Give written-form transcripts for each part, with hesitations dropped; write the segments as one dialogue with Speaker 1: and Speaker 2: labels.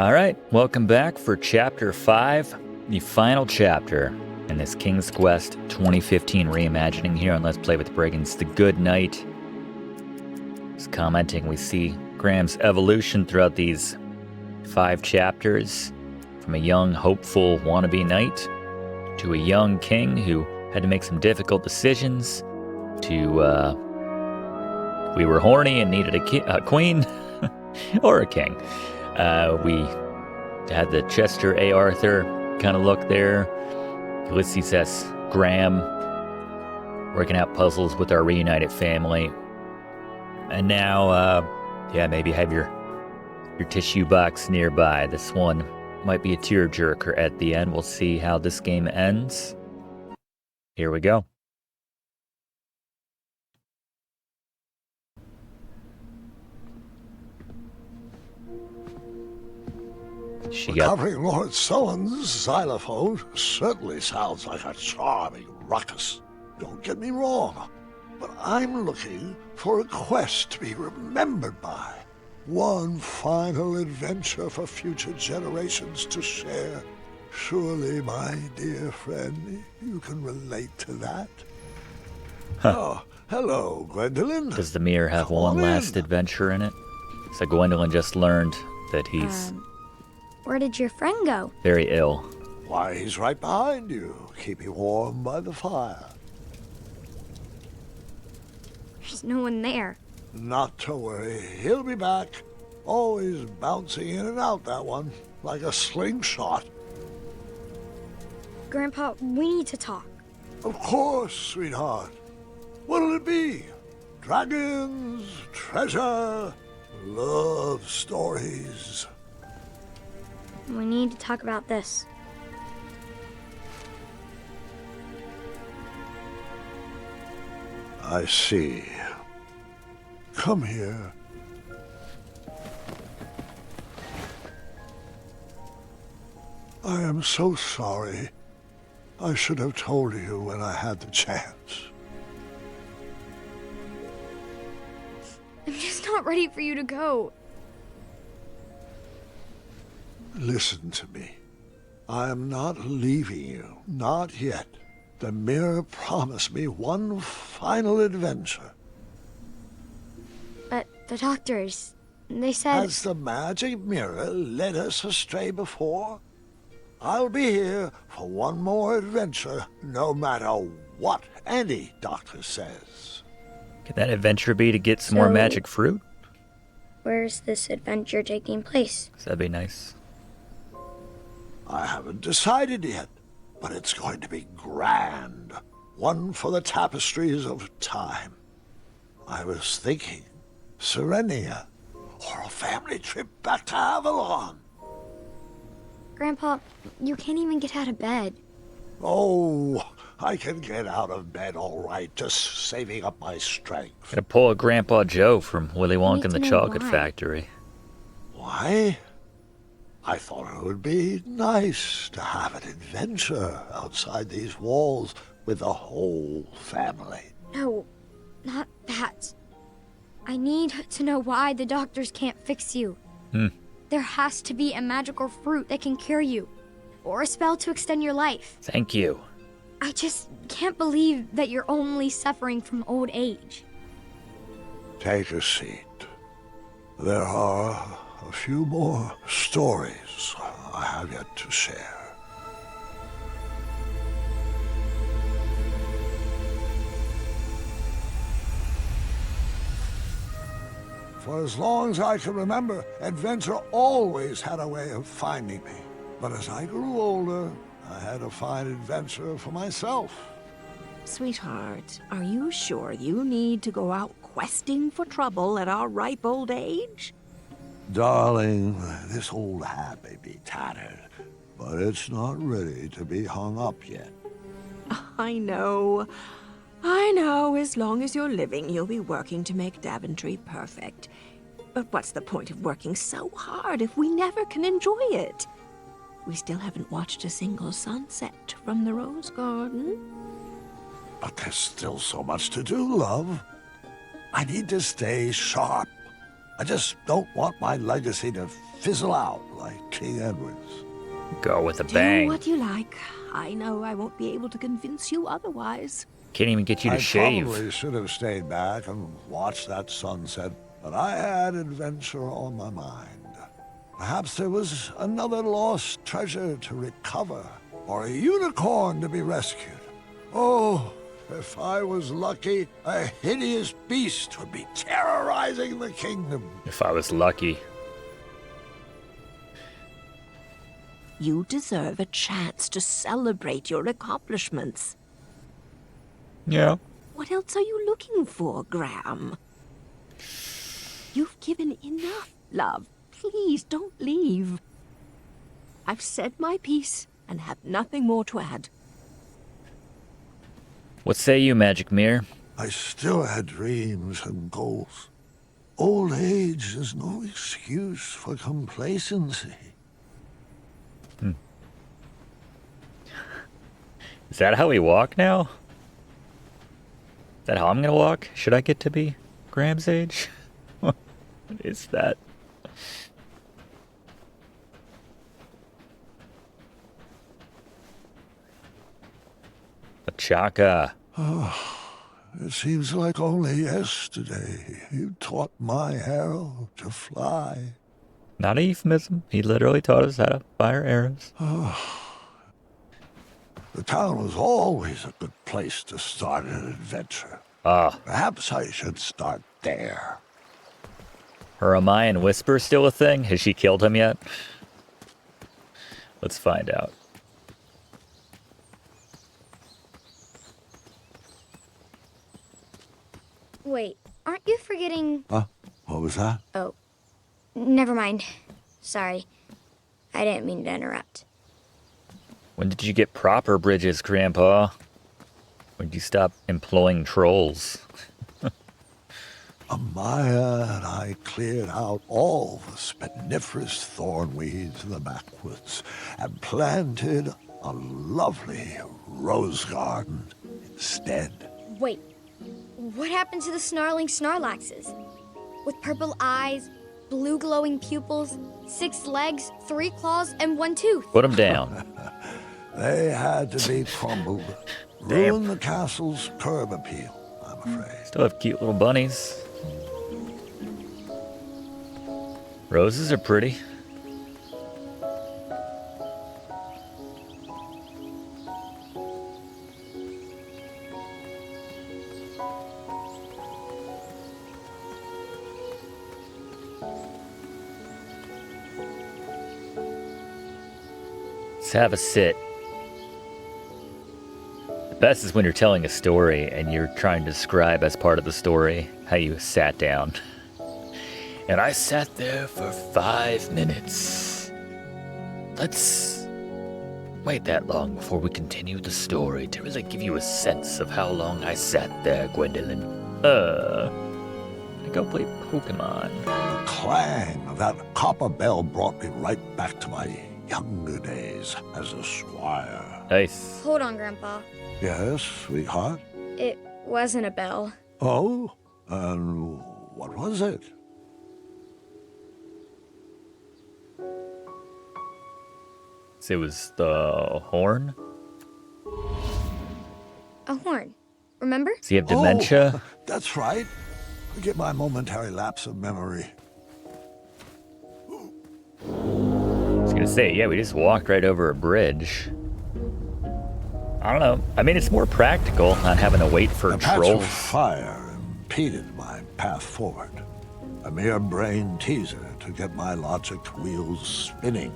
Speaker 1: All right, welcome back for Chapter 5, the final chapter in this King's Quest 2015 reimagining here on Let's Play with Brigands. The Good Knight is commenting. We see Graham's evolution throughout these 5 chapters, from a young, hopeful wannabe knight to a young king who had to make some difficult decisions, to we were horny and needed a queen or a king. We had the Chester A. Arthur kind of look there. Ulysses S. Graham working out puzzles with our reunited family. And now, maybe have your tissue box nearby. This one might be a tearjerker at the end. We'll see how this game ends. Here we go.
Speaker 2: Recovering Lord Sullen's xylophone certainly sounds like a charming ruckus. Don't get me wrong, but I'm looking for a quest to be remembered by. One final adventure for future generations to share. Surely, my dear friend, you can relate to that.
Speaker 1: Huh.
Speaker 2: Oh, hello, Gwendolyn.
Speaker 1: Does the mirror have one last adventure in it? So Gwendolyn just learned that he's...
Speaker 3: Where did your friend go?
Speaker 1: very ill.
Speaker 2: Why, he's right behind you, keeping warm by the fire.
Speaker 3: There's no one there.
Speaker 2: Not to worry, he'll be back. Always bouncing in and out, that one, like a slingshot.
Speaker 3: Grandpa, we need to talk.
Speaker 2: Of course, sweetheart. What'll it be? Dragons, treasure, love stories.
Speaker 3: We need to talk about this.
Speaker 2: I see. Come here. I am so sorry. I should have told you when I had the chance.
Speaker 3: I'm just not ready for you to go.
Speaker 2: Listen to me. I am not leaving you. Not yet. The mirror promised me one final adventure.
Speaker 3: But the doctors, they said...
Speaker 2: Has the magic mirror led us astray before? I'll be here for one more adventure, no matter what any doctor says.
Speaker 1: Could that adventure be to get some more magic fruit?
Speaker 3: Where's this adventure taking place?
Speaker 1: That'd be nice.
Speaker 2: I haven't decided yet, but it's going to be grand. One for the tapestries of time. I was thinking Serenia, or a family trip back to Avalon.
Speaker 3: Grandpa, you can't even get out of bed.
Speaker 2: Oh, I can get out of bed all right, just saving up my strength.
Speaker 1: Gonna pull a Grandpa Joe from Willy Wonka and the
Speaker 3: to know
Speaker 1: Chocolate
Speaker 3: why.
Speaker 1: Factory.
Speaker 2: Why? I thought it would be nice to have an adventure outside these walls with the whole family.
Speaker 3: No, not that. I need to know why the doctors can't fix you. There has to be a magical fruit that can cure you, or a spell to extend your life.
Speaker 1: Thank you.
Speaker 3: I just can't believe that you're only suffering from old age.
Speaker 2: Take a seat. There are a few more stories I have yet to share. For as long as I can remember, adventure always had a way of finding me. But as I grew older, I had to find adventure for myself.
Speaker 4: Sweetheart, are you sure you need to go out questing for trouble at our ripe old age?
Speaker 2: Darling, this old hat may be tattered, but it's not ready to be hung up yet.
Speaker 4: I know. I know. As long as you're living, you'll be working to make Daventry perfect. But what's the point of working so hard if we never can enjoy it? We still haven't watched a single sunset from the Rose Garden.
Speaker 2: But there's still so much to do, love. I need to stay sharp. I just don't want my legacy to fizzle out like King Edward's.
Speaker 1: Go with a
Speaker 4: Do
Speaker 1: bang.
Speaker 4: what you like. I know I won't be able to convince you otherwise.
Speaker 1: Can't even get you to
Speaker 2: I
Speaker 1: shave.
Speaker 2: probably should have stayed back and watched that sunset, but I had adventure on my mind. Perhaps there was another lost treasure to recover, or a unicorn to be rescued. Oh, if I was lucky, a hideous beast would be terrorizing the kingdom.
Speaker 1: If I was lucky.
Speaker 4: You deserve a chance to celebrate your accomplishments.
Speaker 1: Yeah.
Speaker 4: What else are you looking for, Graham? You've given enough, love. Please don't leave. I've said my piece and have nothing more to add.
Speaker 1: What say you, Magic Mirror?
Speaker 2: I still had dreams and goals. Old age is no excuse for complacency.
Speaker 1: Is that how we walk now? Is that how I'm gonna walk? Should I get to be Graham's age? What is that? A chaka.
Speaker 2: It seems like only yesterday you taught my arrow to fly.
Speaker 1: Not a euphemism. He literally taught us how to fire arrows.
Speaker 2: The town was always a good place to start an adventure. Perhaps I should start there.
Speaker 1: Her Amayan Whisper still a thing? Has she killed him yet? Let's find out.
Speaker 3: Wait, aren't you forgetting...
Speaker 2: Huh? What was that?
Speaker 3: Oh, never mind. Sorry. I didn't mean to interrupt.
Speaker 1: When did you get proper bridges, Grandpa? When did you stop employing trolls?
Speaker 2: Amaya and I cleared out all the spiniferous thorn weeds in the backwoods and planted a lovely rose garden instead.
Speaker 3: Wait, what happened to the snarling Snarlaxes? With purple eyes, blue glowing pupils, 6 legs, 3 claws, and 1 tooth.
Speaker 1: Put them down.
Speaker 2: They had to be crumbled. Ruined the castle's curb appeal, I'm afraid.
Speaker 1: Still have cute little bunnies. Roses are pretty. Let's have a sit. The best is when you're telling a story and you're trying to describe as part of the story how you sat down. And I sat there for 5 minutes. Let's wait that long before we continue the story to really give you a sense of how long I sat there, Gwendolyn. I go play Pokemon.
Speaker 2: The clang of that copper bell brought me right back to my younger days as a squire.
Speaker 1: Nice.
Speaker 3: Hold on, Grandpa.
Speaker 2: Yes, sweetheart?
Speaker 3: It wasn't a bell.
Speaker 2: Oh? And what was it?
Speaker 1: It was the horn.
Speaker 3: A horn. Remember?
Speaker 1: Does he have dementia?
Speaker 2: Oh, that's right. Forget my momentary lapse of memory.
Speaker 1: I was gonna say, yeah, we just walked right over a bridge. I don't know. I mean, it's more practical not having to wait for
Speaker 2: The patch of
Speaker 1: trolls.
Speaker 2: fire impeded my path forward. A mere brain teaser to get my logic wheels spinning.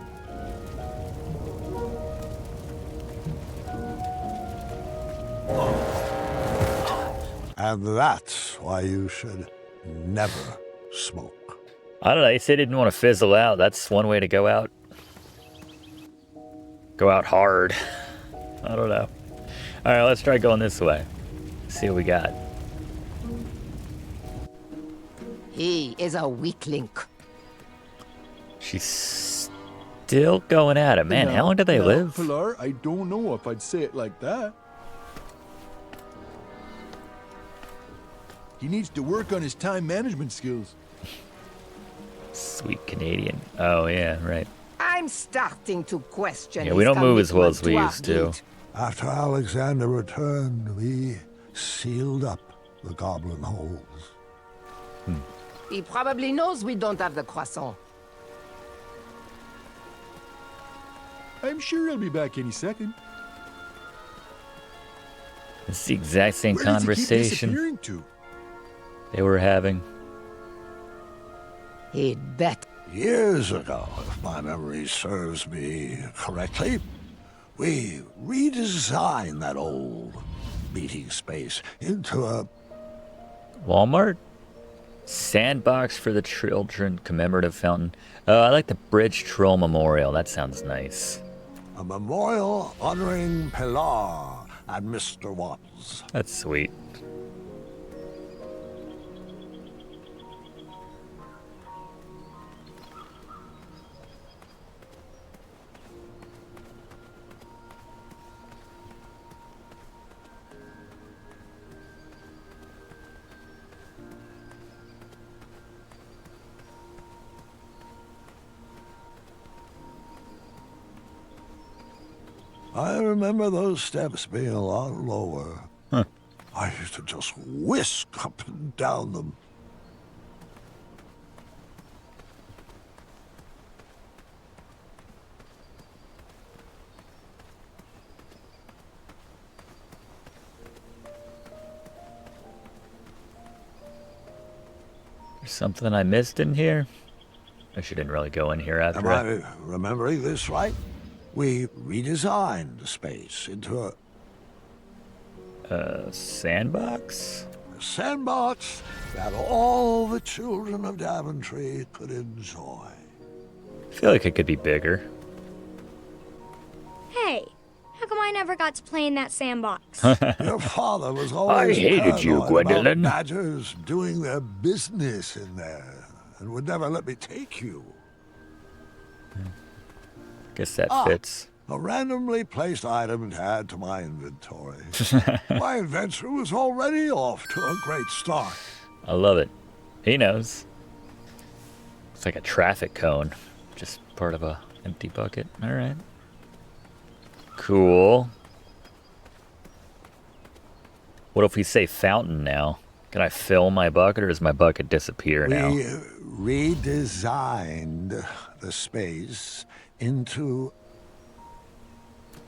Speaker 2: And that's why you should never smoke.
Speaker 1: I don't know. They said they didn't want to fizzle out. That's one way to go out. Go out hard. I don't know. All right, let's try going this way. See what we got.
Speaker 5: He is a weakling.
Speaker 1: She's still going at it. Man, how long do they live?
Speaker 6: Pilar, I don't know if I'd say it like that. He needs to work on his time management skills.
Speaker 1: Sweet Canadian. Oh, yeah, right.
Speaker 5: I'm starting to question.
Speaker 1: Yeah, we don't move as well as we used to.
Speaker 2: After Alexander returned, we sealed up the goblin holes.
Speaker 5: He probably knows we don't have the croissant.
Speaker 6: I'm sure he'll be back any second.
Speaker 1: It's the exact same
Speaker 6: Where does he keep
Speaker 1: conversation
Speaker 6: disappearing to?
Speaker 1: they were having.
Speaker 5: He'd bet.
Speaker 2: Years ago, if my memory serves me correctly, we redesigned that old meeting space into a
Speaker 1: Walmart? Sandbox for the children, commemorative fountain. I like the Bridge Troll Memorial. That sounds nice.
Speaker 2: memorial honoring Pilar and Mr. Watts.
Speaker 1: That's sweet.
Speaker 2: I remember those steps being a lot lower.
Speaker 1: Huh.
Speaker 2: I used to just whisk up and down them.
Speaker 1: There's something I missed in here? I didn't really go in here after
Speaker 2: Am I remembering this right? We redesigned the space into
Speaker 1: a sandbox?
Speaker 2: a sandbox that all the children of Daventry could enjoy.
Speaker 1: I feel like it could be bigger.
Speaker 3: Hey, how come I never got to play in that sandbox?
Speaker 2: Your father was always
Speaker 1: hated you,
Speaker 2: paranoid
Speaker 1: Gwendolyn.
Speaker 2: about badgers doing their business in there and would never let me take you.
Speaker 1: Guess that fits.
Speaker 2: A randomly placed item to add to my inventory. My adventure was already off to a great start.
Speaker 1: I love it. He knows. It's like a traffic cone. Just part of a empty bucket. Alright. Cool. What if we say fountain now? Can I fill my bucket or does my bucket disappear now?
Speaker 2: We redesigned the space into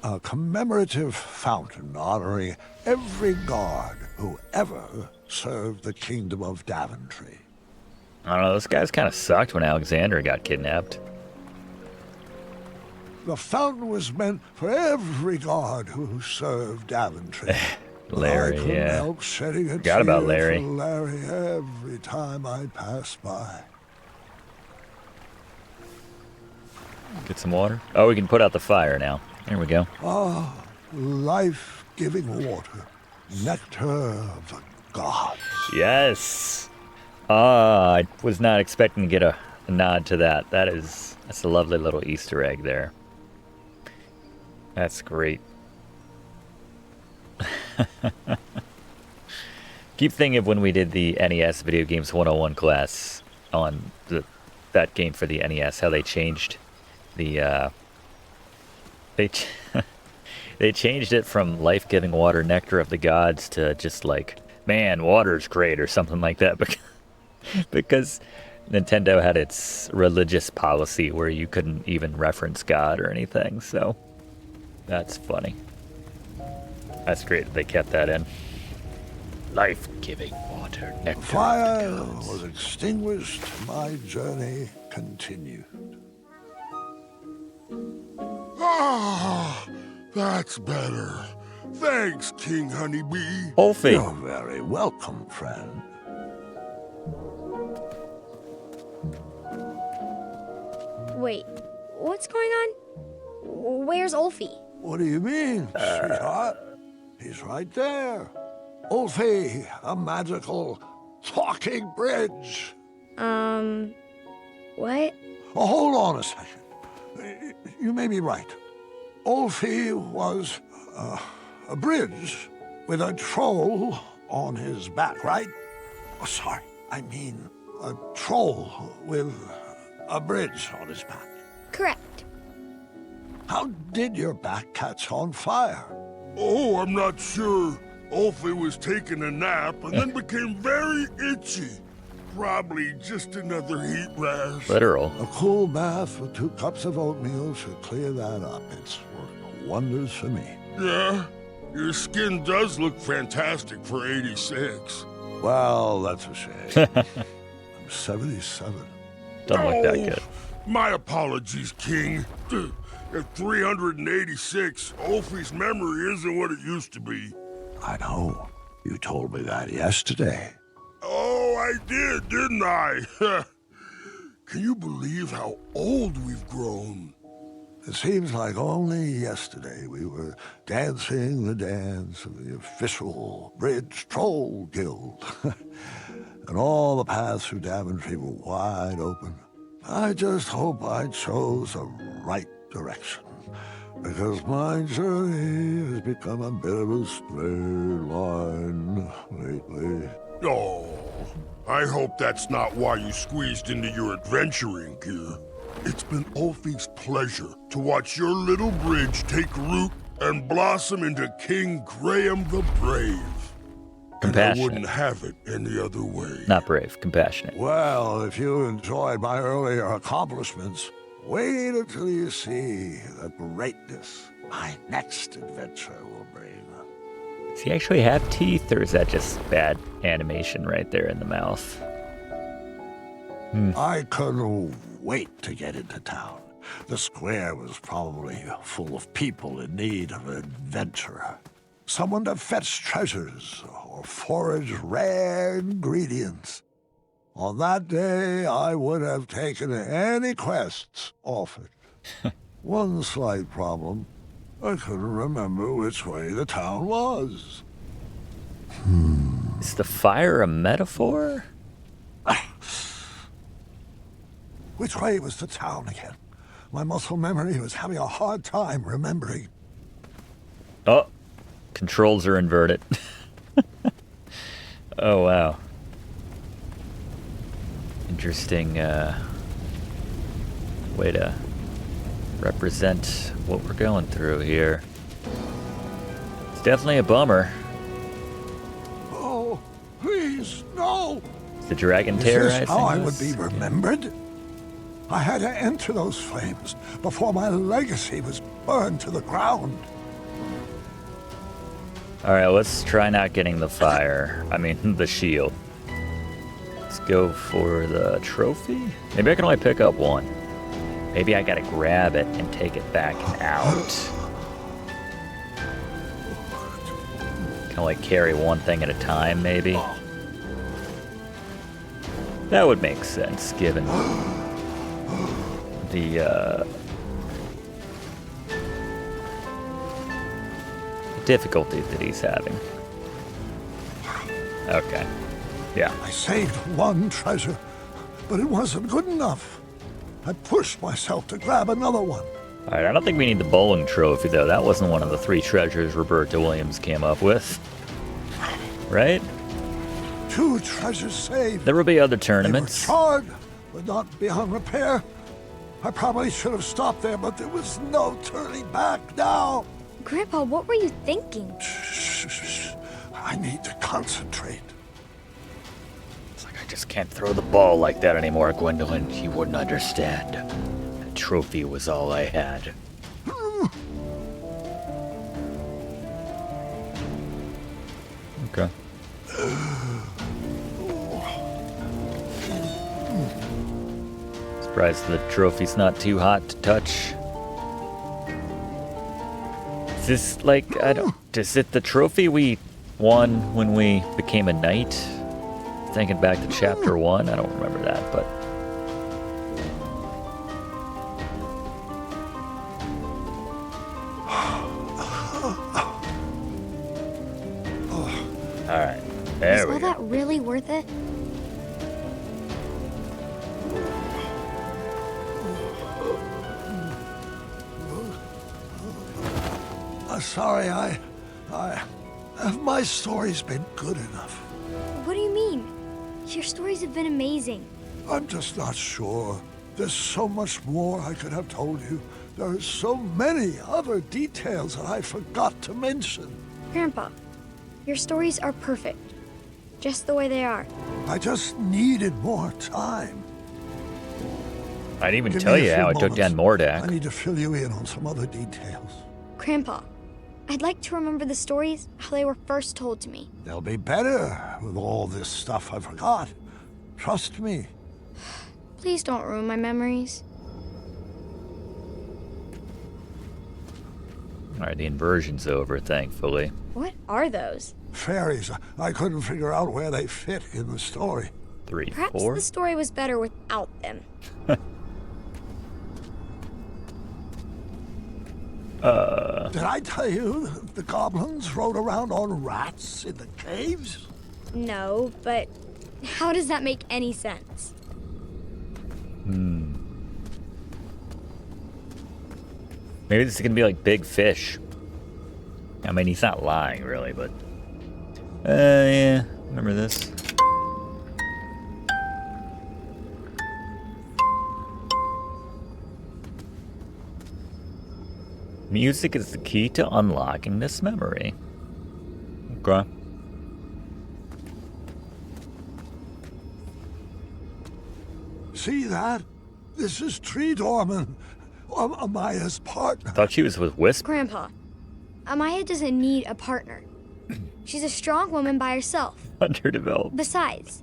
Speaker 2: a commemorative fountain honoring every guard who ever served the kingdom of Daventry.
Speaker 1: I don't know, those guys kind of sucked when Alexander got kidnapped.
Speaker 2: The fountain was meant for every guard who served Daventry.
Speaker 1: Larry,
Speaker 2: I couldn't
Speaker 1: yeah.
Speaker 2: help shedding a
Speaker 1: Forgot
Speaker 2: tear
Speaker 1: about Larry.
Speaker 2: for Larry every time I passed by.
Speaker 1: Get some water. Oh, we can put out the fire now. There we go.
Speaker 2: Life-giving water, nectar of the gods.
Speaker 1: Yes. I was not expecting to get a nod to that. That's a lovely little Easter egg there. That's great. Keep thinking of when we did the NES Video Games 101 class on that game for the NES, how they changed the they changed it from life-giving water, nectar of the gods, to just like, man, water's great or something like that, because Nintendo had its religious policy where you couldn't even reference God or anything. So that's funny. That's great that they kept that in. Life-giving water, nectar
Speaker 2: Fire
Speaker 1: of the gods.
Speaker 2: was extinguished. My journey continued.
Speaker 7: Ah, that's better. Thanks, King Honeybee.
Speaker 1: Wolfie.
Speaker 2: You're very welcome, friend.
Speaker 3: Wait, what's going on? Where's Ulfie?
Speaker 2: What do you mean, sweetheart? He's right there. Ulfie, a magical talking bridge.
Speaker 3: What?
Speaker 2: Oh, hold on a second. You may be right. Ulfie was a bridge with a troll on his back, right? Oh, sorry. I mean, a troll with a bridge on his back.
Speaker 3: Correct.
Speaker 2: How did your back catch on fire?
Speaker 7: Oh, I'm not sure. Ulfie was taking a nap and then became very itchy. Probably just another heat rash.
Speaker 1: Literal.
Speaker 2: A cool bath with 2 cups of oatmeal should clear that up. It's worked wonders for me.
Speaker 7: Yeah, your skin does look fantastic for 86.
Speaker 2: Well, that's a shame. I'm 77.
Speaker 1: Doesn't look that good.
Speaker 7: My apologies, King. At 386, Ulfie's memory isn't what it used to be.
Speaker 2: I know. You told me that yesterday.
Speaker 7: Oh, I did, didn't I? Can you believe how old we've grown?
Speaker 2: It seems like only yesterday we were dancing the dance of the official Bridge Troll Guild. And all the paths through Daventry were wide open. I just hope I chose the right direction, because my journey has become a bit of a straight line lately.
Speaker 7: Oh, I hope that's not why you squeezed into your adventuring gear. It's been Ulfie's pleasure to watch your little bridge take root and blossom into King Graham the Brave. And I wouldn't
Speaker 1: Compassionate.
Speaker 7: have it any other way.
Speaker 1: Not brave, compassionate.
Speaker 2: Well, if you enjoyed my earlier accomplishments, wait until you see the greatness my next adventure will bring.
Speaker 1: Does he actually have teeth, or is that just bad animation right there in the mouth?
Speaker 2: I couldn't wait to get into town. The square was probably full of people in need of an adventurer. Someone to fetch treasures or forage rare ingredients. On that day, I would have taken any quests offered. One slight problem. I couldn't remember which way the town was.
Speaker 1: Is the fire a metaphor?
Speaker 2: Which way was the town again? My muscle memory was having a hard time remembering.
Speaker 1: Oh, controls are inverted. Oh, wow. Interesting way to represent what we're going through here. It's definitely a bummer.
Speaker 2: Oh, please, no!
Speaker 1: Is the dragon
Speaker 2: Is
Speaker 1: terrorizing
Speaker 2: this how I would
Speaker 1: us?
Speaker 2: be remembered? I had to enter those flames before my legacy was burned to the ground.
Speaker 1: Alright, let's try not getting the fire. I mean, the shield. Let's go for the trophy? Maybe I can only pick up one. Maybe I gotta grab it and take it back out. Can only carry one thing at a time, maybe? That would make sense, given the difficulty that he's having. Okay. Yeah.
Speaker 2: I saved one treasure, but it wasn't good enough. I pushed myself to grab another one.
Speaker 1: Alright, I don't think we need the bowling trophy, though. That wasn't one of the 3 treasures Roberta Williams came up with. Right?
Speaker 2: 2 treasures saved.
Speaker 1: There will be other
Speaker 2: They were
Speaker 1: tournaments.
Speaker 2: charred, but not beyond repair. I probably should have stopped there, but there was no turning back now.
Speaker 3: Grandpa, what were you thinking?
Speaker 2: Shh. I need to concentrate.
Speaker 1: It's like, I just can't throw the ball like that anymore, Gwendolyn. You wouldn't understand. The trophy was all I had. Okay. Surprised the trophy's not too hot to touch. Is this like, I don't, is it the trophy we won when we became a knight? Thinking back to chapter 1, I don't remember that, but. Alright, there we
Speaker 3: Was
Speaker 1: go.
Speaker 3: all that really worth it?
Speaker 2: Sorry, have my stories been good enough?
Speaker 3: What do you mean? Your stories have been amazing.
Speaker 2: I'm just not sure. There's so much more I could have told you. There are so many other details that I forgot to mention.
Speaker 3: Grandpa, your stories are perfect. Just the way they are.
Speaker 2: I just needed more time.
Speaker 1: I didn't even
Speaker 2: Give
Speaker 1: tell
Speaker 2: me a
Speaker 1: you
Speaker 2: few
Speaker 1: how I took down
Speaker 2: moments.
Speaker 1: Mordak.
Speaker 2: I need to fill you in on some other details.
Speaker 3: Grandpa, I'd like to remember the stories how they were first told to me.
Speaker 2: They'll be better with all this stuff I forgot. Trust me.
Speaker 3: Please don't ruin my memories.
Speaker 1: Alright, the inversion's over, thankfully.
Speaker 3: What are those?
Speaker 2: Fairies. I couldn't figure out where they fit in the story.
Speaker 1: 3,
Speaker 3: Perhaps
Speaker 1: 4.
Speaker 3: the story was better without them.
Speaker 2: Did I tell you the goblins rode around on rats in the caves?
Speaker 3: No, but how does that make any sense?
Speaker 1: Maybe this is gonna be like Big Fish. I mean, he's not lying, really, but... yeah, remember this. Music is the key to unlocking this memory. Okay.
Speaker 2: See that? This is Tree Dorman, Amaya's partner.
Speaker 1: Thought she was with Wisp.
Speaker 3: Grandpa, Amaya doesn't need a partner. She's a strong woman by herself.
Speaker 1: Underdeveloped.
Speaker 3: Besides,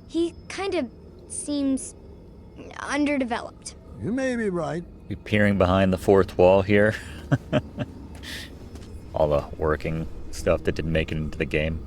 Speaker 3: he kind of seems underdeveloped.
Speaker 2: You may be right.
Speaker 1: We peering behind the fourth wall here. All the working stuff that didn't make it into the game.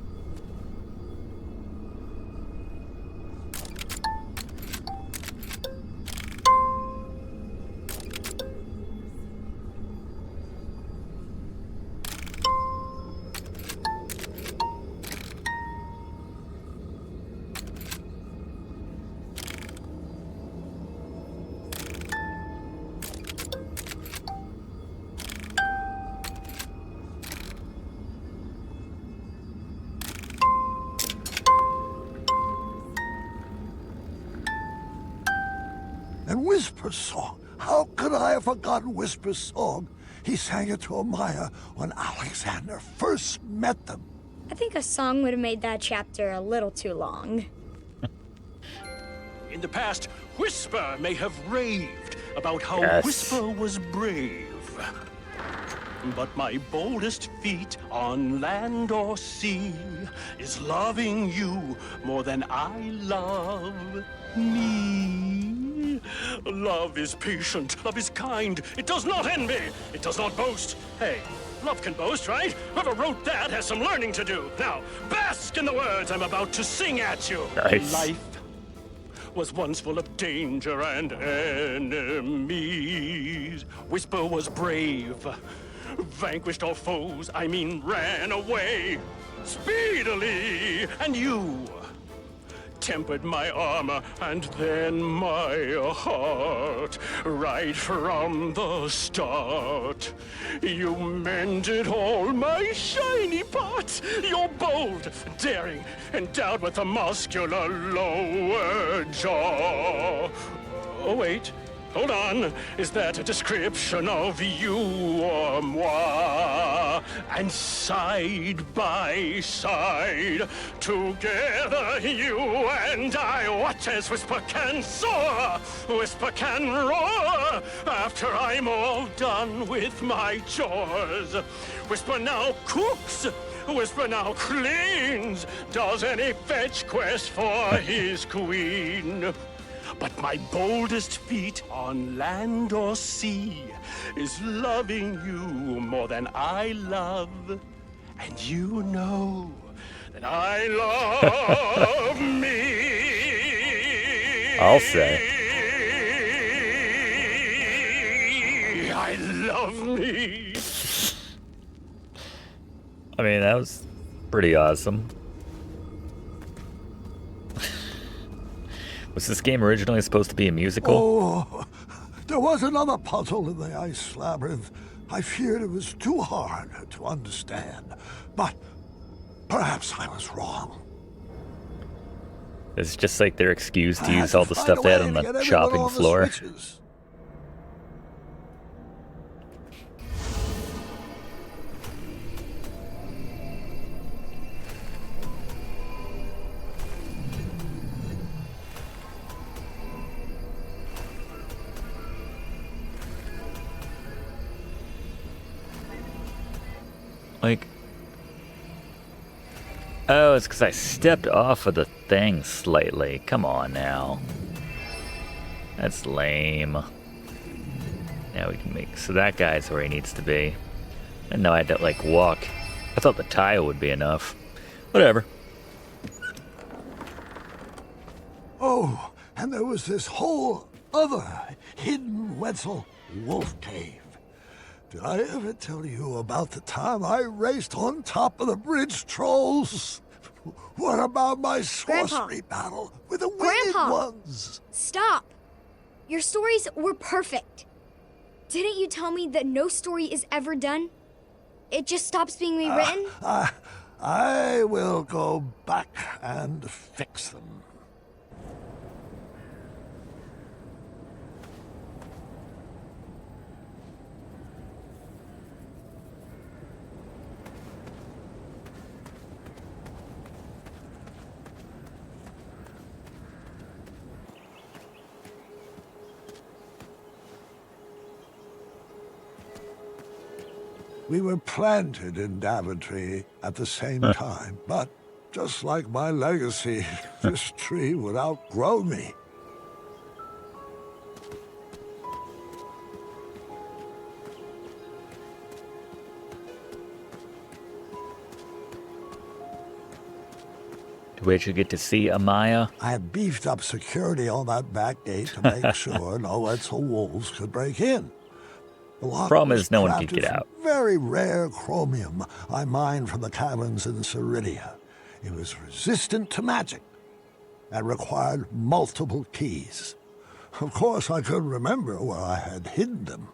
Speaker 2: And Whisper's song. How could I have forgotten Whisper's song? He sang it to Amaya when Alexander first met them.
Speaker 3: I think a song would have made that chapter a little too long.
Speaker 8: In the past, Whisper may have raved about how
Speaker 1: Yes.
Speaker 8: Whisper was brave. But my boldest feat on land or sea is loving you more than I love me. Love is patient, love is kind, it does not envy, it does not boast. Hey, love can boast, right? Whoever wrote that has some learning to do. Now, bask in the words I'm about to sing at you.
Speaker 1: Nice.
Speaker 8: Life was once full of danger and enemies. Whisper was brave, vanquished all foes, I mean ran away speedily. And you tempered my armor and then my heart right from the start. You mended all my shiny parts. You're bold, daring, endowed with a muscular lower jaw. Oh, wait. Hold on, is that a description of you or moi? And side by side, together you and I, what as Whisper can soar, Whisper can roar, after I'm all done with my chores. Whisper now cooks, Whisper now cleans, does any fetch quest for his queen. But my boldest feat on land or sea is loving you more than I love. And you know that I love me.
Speaker 1: I'll say.
Speaker 8: I love me.
Speaker 1: I mean, that was pretty awesome. Was this game originally supposed to be a musical?
Speaker 2: Oh, there was another puzzle in the ice labyrinth. I feared it was too hard to understand, but perhaps I was wrong.
Speaker 1: It's just like their excuse to
Speaker 2: I had
Speaker 1: use all the
Speaker 2: find
Speaker 1: stuff
Speaker 2: a
Speaker 1: they had
Speaker 2: way
Speaker 1: on
Speaker 2: to
Speaker 1: the
Speaker 2: get everyone
Speaker 1: chopping
Speaker 2: on the
Speaker 1: floor.
Speaker 2: switches.
Speaker 1: Like, oh, it's because I stepped off of the thing slightly. Come on now. That's lame. Now we can make, so that guy's where he needs to be. I didn't know I had to, like, walk. I thought the tile would be enough. Whatever.
Speaker 2: Oh, and there was this whole other hidden Wetzel wolf cave. Did I ever tell you about the time I raced on top of the bridge trolls? What about my sorcery battle with the winged
Speaker 3: Grandpa!
Speaker 2: ones?
Speaker 3: Stop! Your stories were perfect. Didn't you tell me that no story is ever done? It just stops being rewritten?
Speaker 2: I will go back and fix them. We were planted in Daventry at the same time, but just like my legacy, this tree would outgrow me.
Speaker 1: Did we actually get to see Amaya?
Speaker 2: I had beefed up security on that back gate to make sure no Wetzel wolves could break in. The lock
Speaker 1: Problem
Speaker 2: was
Speaker 1: is no one could
Speaker 2: crafted
Speaker 1: get
Speaker 2: from
Speaker 1: out.
Speaker 2: Very rare chromium I mined from the caverns in Ceridia. It was resistant to magic and required multiple keys. Of course, I couldn't remember where I had hidden them.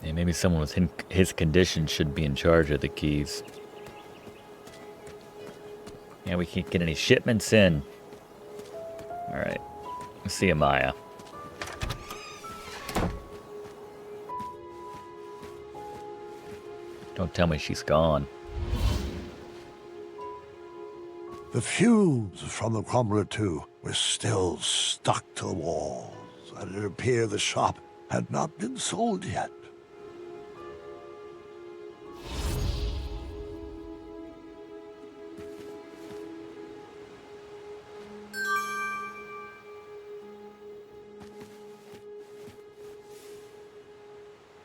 Speaker 1: Yeah, maybe someone with his condition should be in charge of the keys. Yeah, we can't get any shipments in. Alright. Let's see Amaya. Don't tell me she's gone.
Speaker 2: The fumes from the Crumbler 2 were still stuck to the walls, and it appeared the shop had not been sold yet.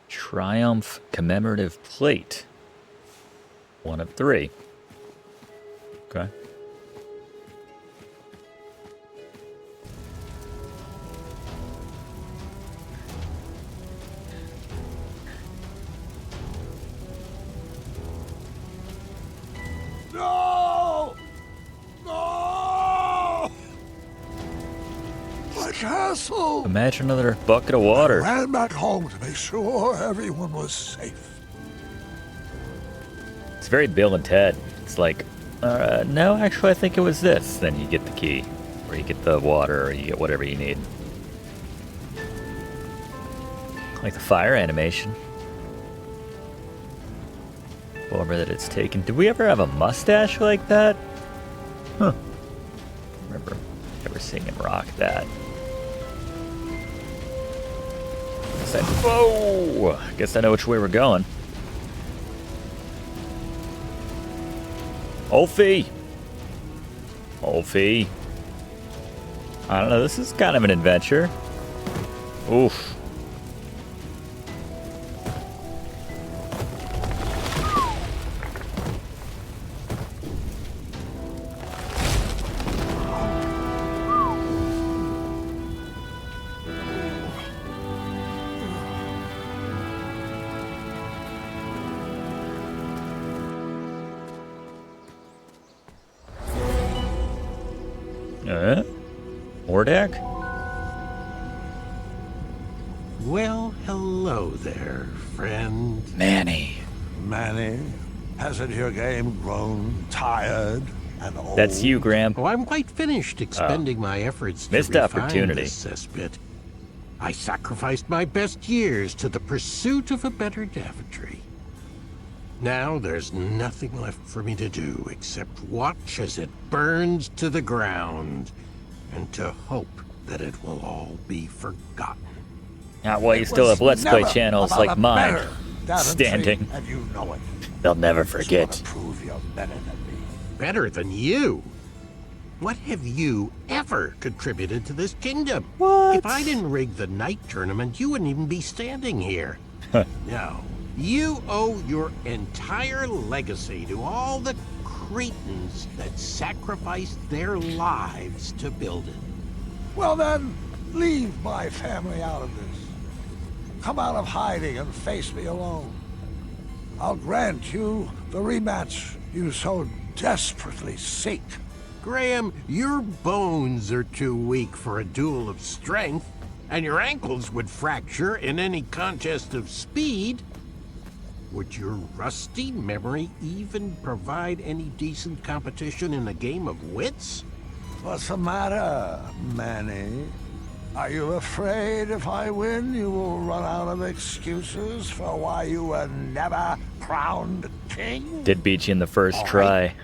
Speaker 1: Triumph commemorative plate. 1 of 3. Okay.
Speaker 2: No! No! My castle!
Speaker 1: Imagine another bucket of water.
Speaker 2: Ran back home to make sure everyone was safe.
Speaker 1: It's very Bill and Ted. It's like, no, actually, I think it was this. Then you get the key, or you get the water, or you get whatever you need. Like the fire animation. Bummer that it's taken. Did we ever have a mustache like that? Huh. I remember ever seeing him rock that. Whoa! Guess I know which way we're going. Olfie! Olfie. I don't know, this is kind of an adventure. Oof. Mordak?
Speaker 9: Well, hello there, friend.
Speaker 1: Manny.
Speaker 2: Manny, hasn't your game grown tired and old.
Speaker 1: That's you, Graham.
Speaker 9: Oh, I'm quite finished expending my efforts to
Speaker 1: Missed
Speaker 9: refine
Speaker 1: opportunity.
Speaker 9: this cesspit. I sacrificed my best years to the pursuit of a better Daventry. Now there's nothing left for me to do except watch as it burns to the ground and to hope that it will all be forgotten.
Speaker 1: Well, you still have Let's Play channels like mine
Speaker 2: Daventry,
Speaker 1: standing.
Speaker 2: and you know it.
Speaker 1: They'll never
Speaker 2: Just
Speaker 1: forget.
Speaker 2: wanna prove you're better than me.
Speaker 9: Better than you? What have you ever contributed to this kingdom?
Speaker 1: What?
Speaker 9: If I didn't rig the night tournament, you wouldn't even be standing here. No. You owe your entire legacy to all the Cretans that sacrificed their lives to build it.
Speaker 2: Well then, leave my family out of this. Come out of hiding and face me alone. I'll grant you the rematch you so desperately seek.
Speaker 9: Graham, your bones are too weak for a duel of strength, and your ankles would fracture in any contest of speed. Would your rusty memory even provide any decent competition in a game of wits?
Speaker 2: What's the matter, Manny? Are you afraid if I win you will run out of excuses for why you were never crowned king?
Speaker 1: Did beat you in the first try.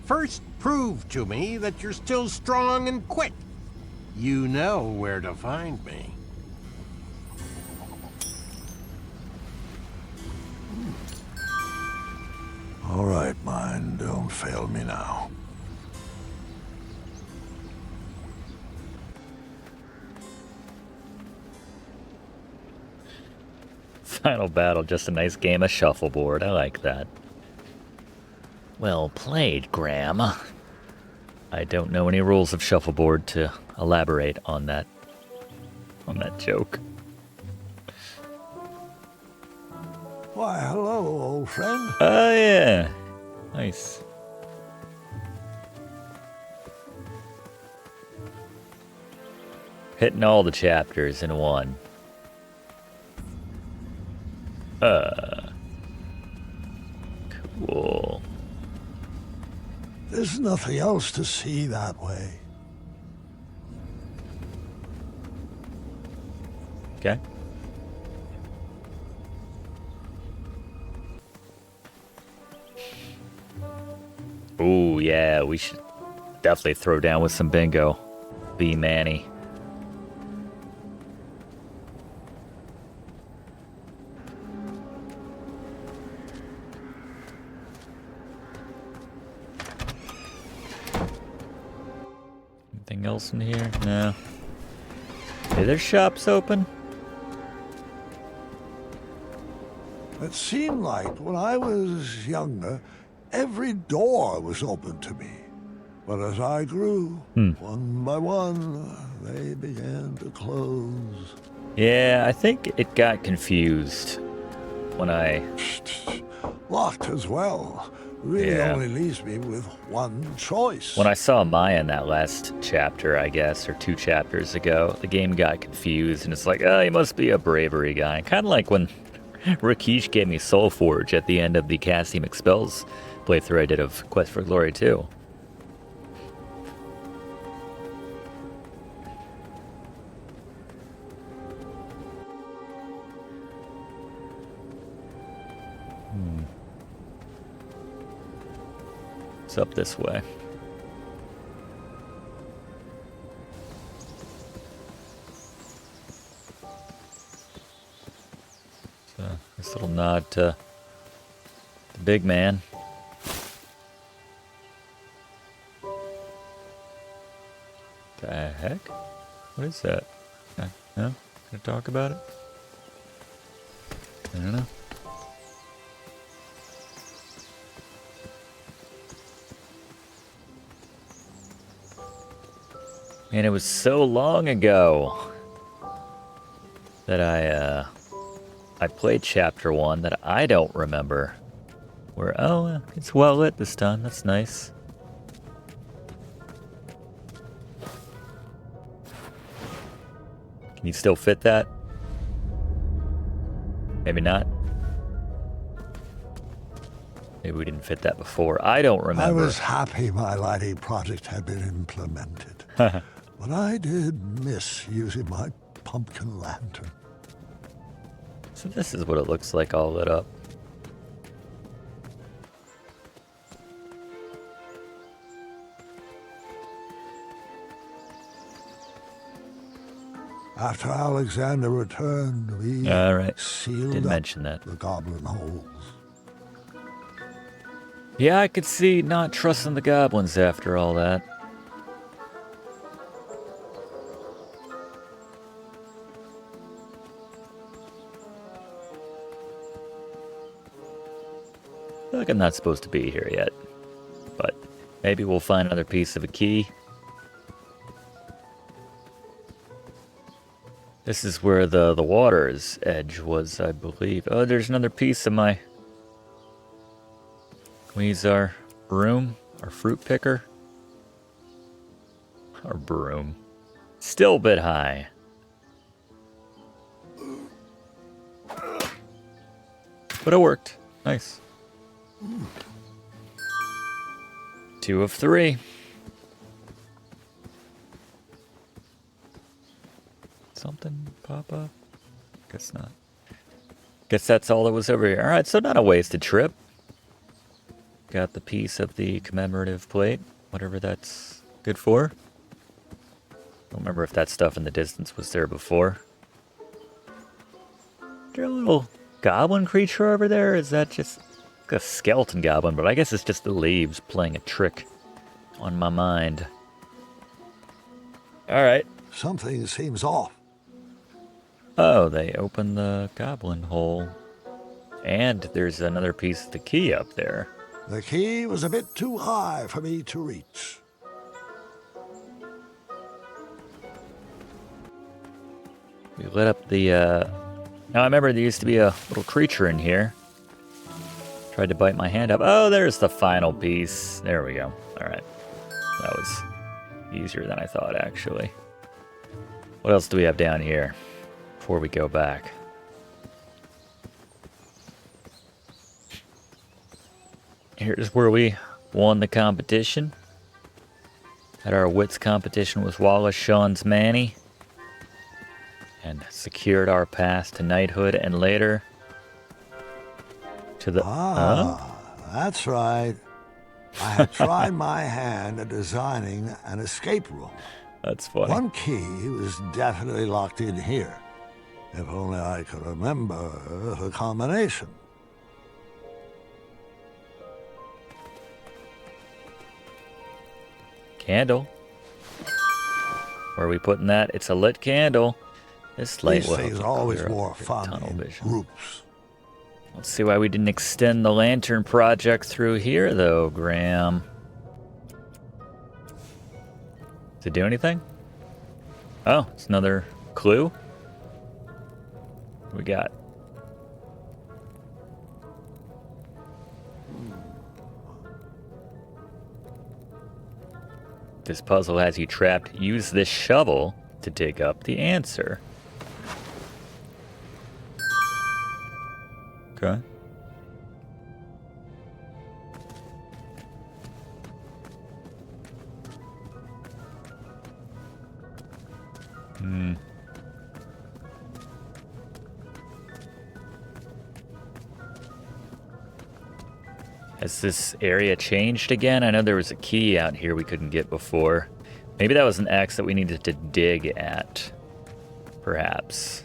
Speaker 9: First, prove to me that you're still strong and quick. You know where to find me.
Speaker 2: All right, mine, don't fail me now.
Speaker 1: Final battle, just a nice game of shuffleboard. I like that. Well played, Graham. I don't know any rules of shuffleboard to elaborate on that joke.
Speaker 2: Why, hello, old friend.
Speaker 1: Oh yeah. Nice. Hitting all the chapters in one. Cool.
Speaker 2: There's nothing else to see that way.
Speaker 1: Okay. Ooh, yeah, we should definitely throw down with some bingo. Be Manny. Anything else in here? No. Are there shops open?
Speaker 2: It seemed like when I was younger, every door was open to me. But as I grew, one by one, they began to close.
Speaker 1: Yeah, I think it got confused when I...
Speaker 2: Locked as well. Really only leaves me with one choice.
Speaker 1: When I saw Maya in that last chapter, I guess, or 2 chapters ago, the game got confused, and it's like, oh, he must be a bravery guy. Kind of like when Rakesh gave me Soulforge at the end of the Cassie McSpells playthrough I did of Quest for Glory 2. It's up this way. So, this little nod to the big man. The heck? What is that? No? Gonna talk about it? I don't know. And it was so long ago that I played chapter 1 that I don't remember. Where, oh, it's well lit this time. That's nice. Can you still fit that? Maybe not. Maybe we didn't fit that before. I don't remember.
Speaker 2: I was happy my lighting project had been implemented. But I did miss using my pumpkin lantern.
Speaker 1: So this is what it looks like all lit up.
Speaker 2: After Alexander returned, we sealed
Speaker 1: Didn't
Speaker 2: up
Speaker 1: mention that.
Speaker 2: the goblin holes.
Speaker 1: Yeah, I could see not trusting the goblins after all that. I feel like I'm not supposed to be here yet. But maybe we'll find another piece of a key. This is where the water's edge was, I believe. Oh, there's another piece of my... Can we use our broom? Our fruit picker? Our broom. Still a bit high. But it worked. Nice. 2 of 3. Something pop up? Guess not. Guess that's all that was over here. Alright, so not a wasted trip. Got the piece of the commemorative plate, whatever that's good for. Don't remember if that stuff in the distance was there before. Is there a little goblin creature over there? Is that just a skeleton goblin? But I guess it's just the leaves playing a trick on my mind. Alright.
Speaker 2: Something seems off.
Speaker 1: Oh, they opened the goblin hole. And there's another piece of the key up there.
Speaker 2: The key was a bit too high for me to reach.
Speaker 1: We lit up the, Now I remember there used to be a little creature in here. Tried to bite my hand up. Oh, there's the final piece. There we go. Alright. That was easier than I thought, actually. What else do we have down here before we go back? Here's where we won the competition. Had our wits competition with Wallace Shawn's Manny. And secured our pass to knighthood and later to the...
Speaker 2: That's right. I had tried my hand at designing an escape room.
Speaker 1: That's funny.
Speaker 2: One key was definitely locked in here. If only I could remember the combination.
Speaker 1: Candle. Where are we putting that? It's a lit candle. This light will help
Speaker 2: These things
Speaker 1: to
Speaker 2: are always
Speaker 1: clear up
Speaker 2: more
Speaker 1: your
Speaker 2: fun
Speaker 1: tunnel
Speaker 2: in
Speaker 1: vision.
Speaker 2: groups.
Speaker 1: Let's see why we didn't extend the lantern project through here, though, Graham. Does it do anything? Oh, it's another clue. What we got? This puzzle has you trapped. Use this shovel to dig up the answer. Okay. Has this area changed again? I know there was a key out here we couldn't get before. Maybe that was an X that we needed to dig at. Perhaps.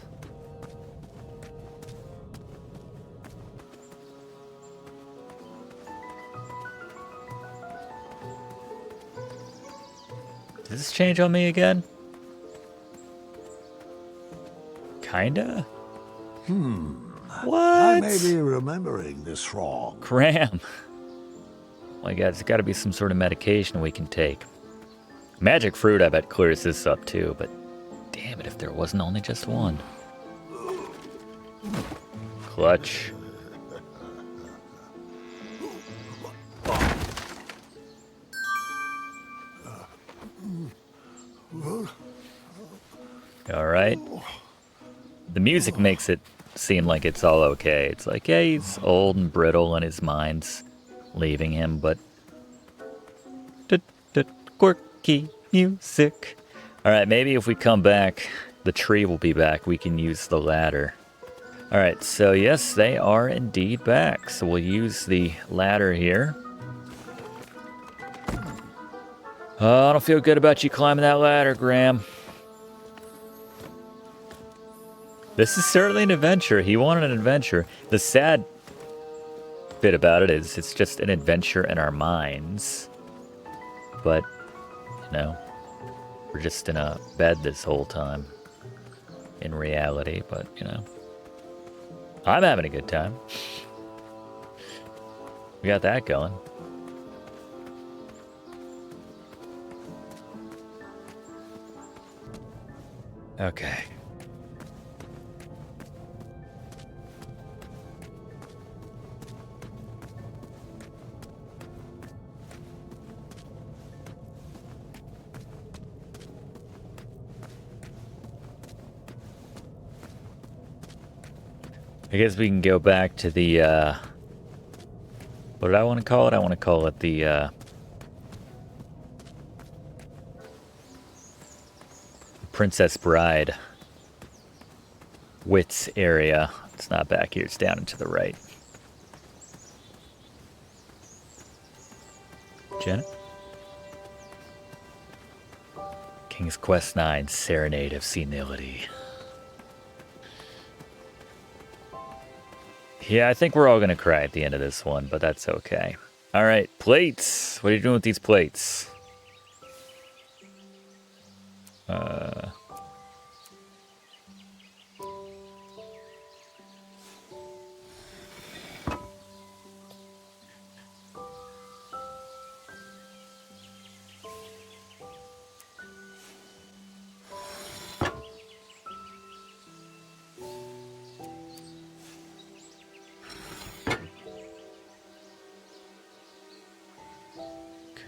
Speaker 1: Did this change on me again? Kinda? What?
Speaker 2: I may be remembering this wrong.
Speaker 1: Graham. My God, there's got to be some sort of medication we can take. Magic fruit, I bet, clears this up too, but damn it if there wasn't only just one. Clutch. All right. The music makes it seem like it's all okay. It's like, yeah, he's old and brittle and his mind's leaving him, but... Quirky music. Alright, maybe if we come back, the tree will be back. We can use the ladder. Alright, so yes, they are indeed back. So we'll use the ladder here. Oh, I don't feel good about you climbing that ladder, Graham. This is certainly an adventure. He wanted an adventure. The sad bit about it is it's just an adventure in our minds. But, you know, we're just in a bed this whole time. In reality, but, you know. I'm having a good time. We got that going. Okay. I guess we can go back to the, what did I want to call it? I want to call it the, Princess Bride Wits area. It's not back here, it's down and to the right. Janet? King's Quest 9, Serenade of Senility. Yeah, I think we're all gonna cry at the end of this one, but that's okay. Alright, plates! What are you doing with these plates?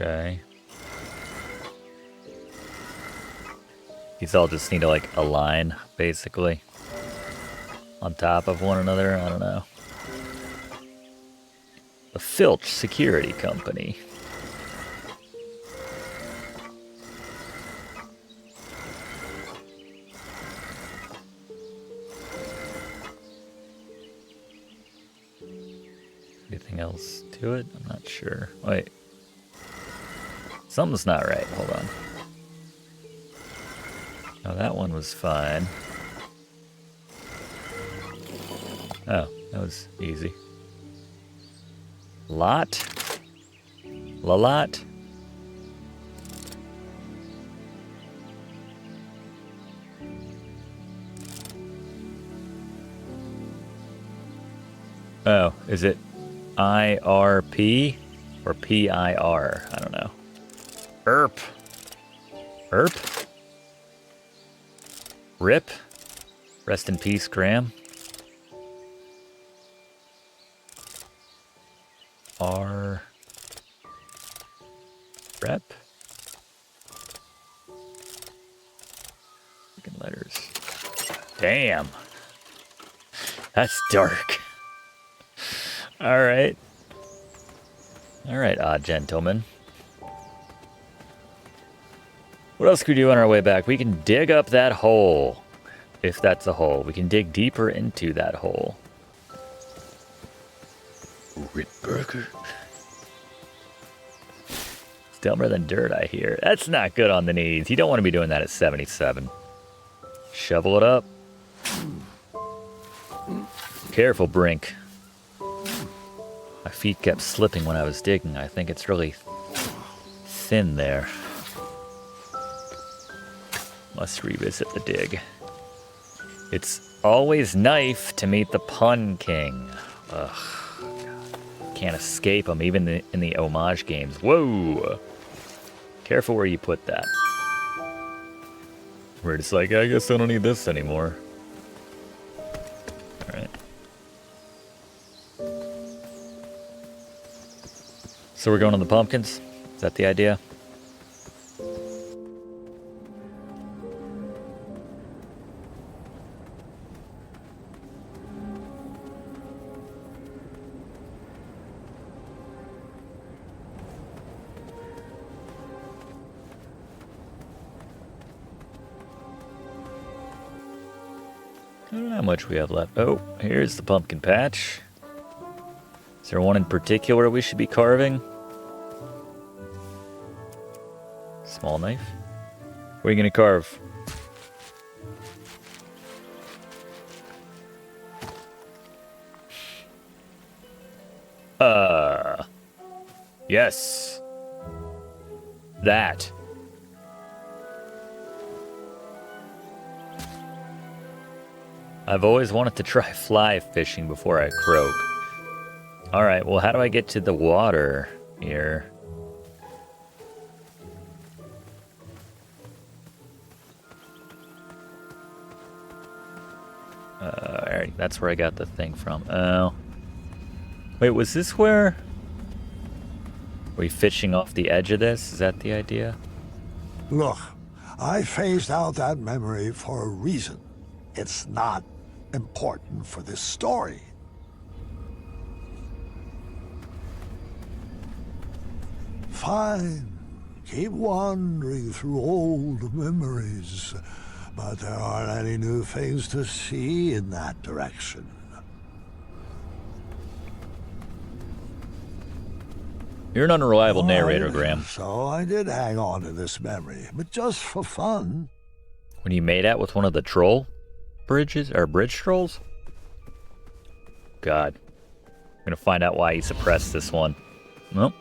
Speaker 1: Okay. These all just need to, like, align, basically. On top of one another, I don't know. The Filch Security Company. Anything else to it? I'm not sure. Wait. Something's not right. Hold on. Oh, that one was fine. Oh, that was easy. Lot? La-lot? Oh, is it IRP or PIR? I don't know. Erp. Erp? Rip? Rest in peace, Graham. R. Rep? Freaking letters. Damn. That's dark. Alright. Alright, odd gentleman. What else can we do on our way back? We can dig up that hole. If that's a hole. We can dig deeper into that hole. Rip burger. It's dumber than dirt, I hear. That's not good on the knees. You don't want to be doing that at 77. Shovel it up. Careful, Brink. My feet kept slipping when I was digging. I think it's really thin there. Must revisit the dig. It's always knife to meet the pun king. Ugh. God. Can't escape him, even in the homage games. Whoa! Careful where you put that. We're just like, I guess I don't need this anymore. Alright. So we're going on the pumpkins? Is that the idea? I don't know how much we have left. Oh, here's the pumpkin patch. Is there one in particular we should be carving? Small knife. What are you going to carve? Yes. That. I've always wanted to try fly fishing before I croak. Alright, well, how do I get to the water here? Alright, that's where I got the thing from. Oh. Wait, was this where... Are we fishing off the edge of this? Is that the idea?
Speaker 2: Look, I phased out that memory for a reason. It's not important for this story. Fine. Keep wandering through old memories, but there aren't any new things to see in that direction.
Speaker 1: You're an unreliable narrator, Graham.
Speaker 2: So I did hang on to this memory, but just for fun.
Speaker 1: When you made out with one of the troll bridges, or bridge trolls? God. I'm gonna find out why he suppressed this one. Nope.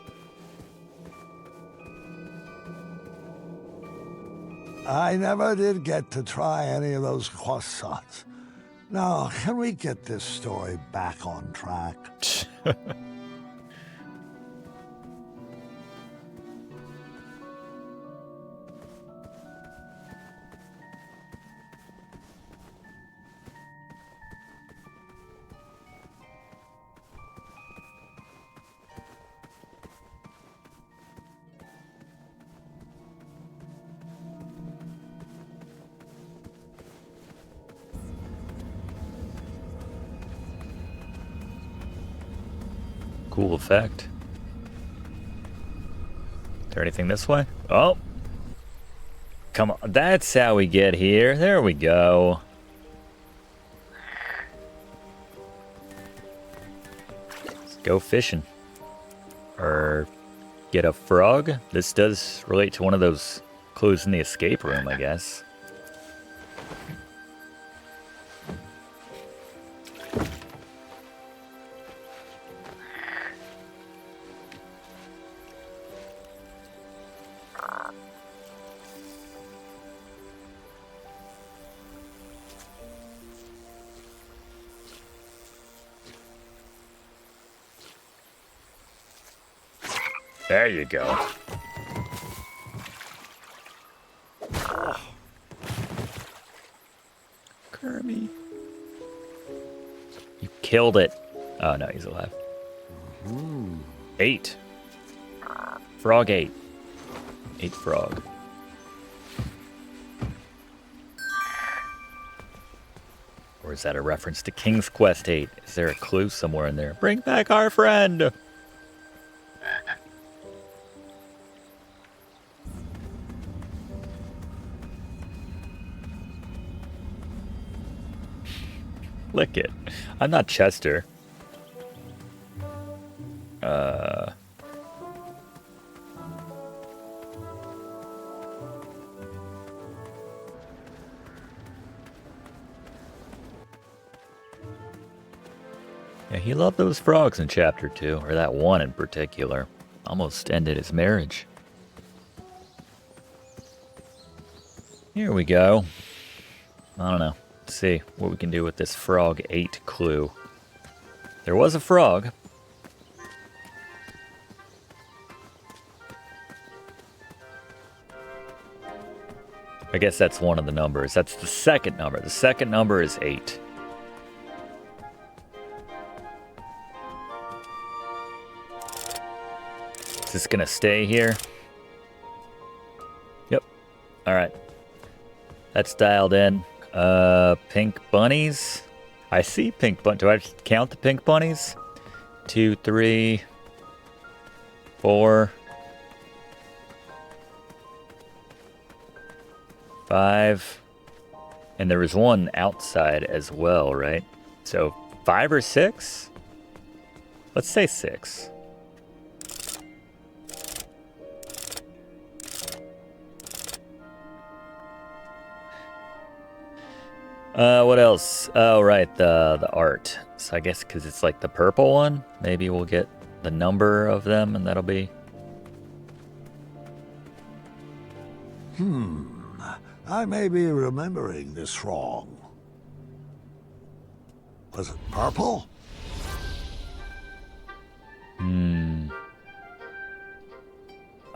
Speaker 2: I never did get to try any of those croissants. Now, can we get this story back on track?
Speaker 1: Cool effect. Is there anything this way? Oh! Come on, that's how we get here. There we go. Let's go fishing. Or get a frog. This does relate to one of those clues in the escape room, I guess. There you go. Kirby. You killed it. Oh, no, he's alive. 8. Frog 8. 8 frog. Or is that a reference to King's Quest 8? Is there a clue somewhere in there? Bring back our friend! Lick it. I'm not Chester. Yeah, he loved those frogs in chapter 2, or that one in particular. Almost ended his marriage. Here we go. I don't know. Let's see what we can do with this frog 8 clue. There was a frog. I guess that's one of the numbers. That's the second number. The second number is 8. Is this gonna stay here? Yep. Alright. That's dialed in. Pink bunnies. I see pink bunnies. Do I count the pink bunnies? 2, 3, 4, 5, And there was one outside as well, right? So 5 or 6? Let's say 6. What else? Oh, right, the art. So I guess because it's like the purple one, maybe we'll get the number of them, and that'll be...
Speaker 2: I may be remembering this wrong. Was it purple?
Speaker 1: I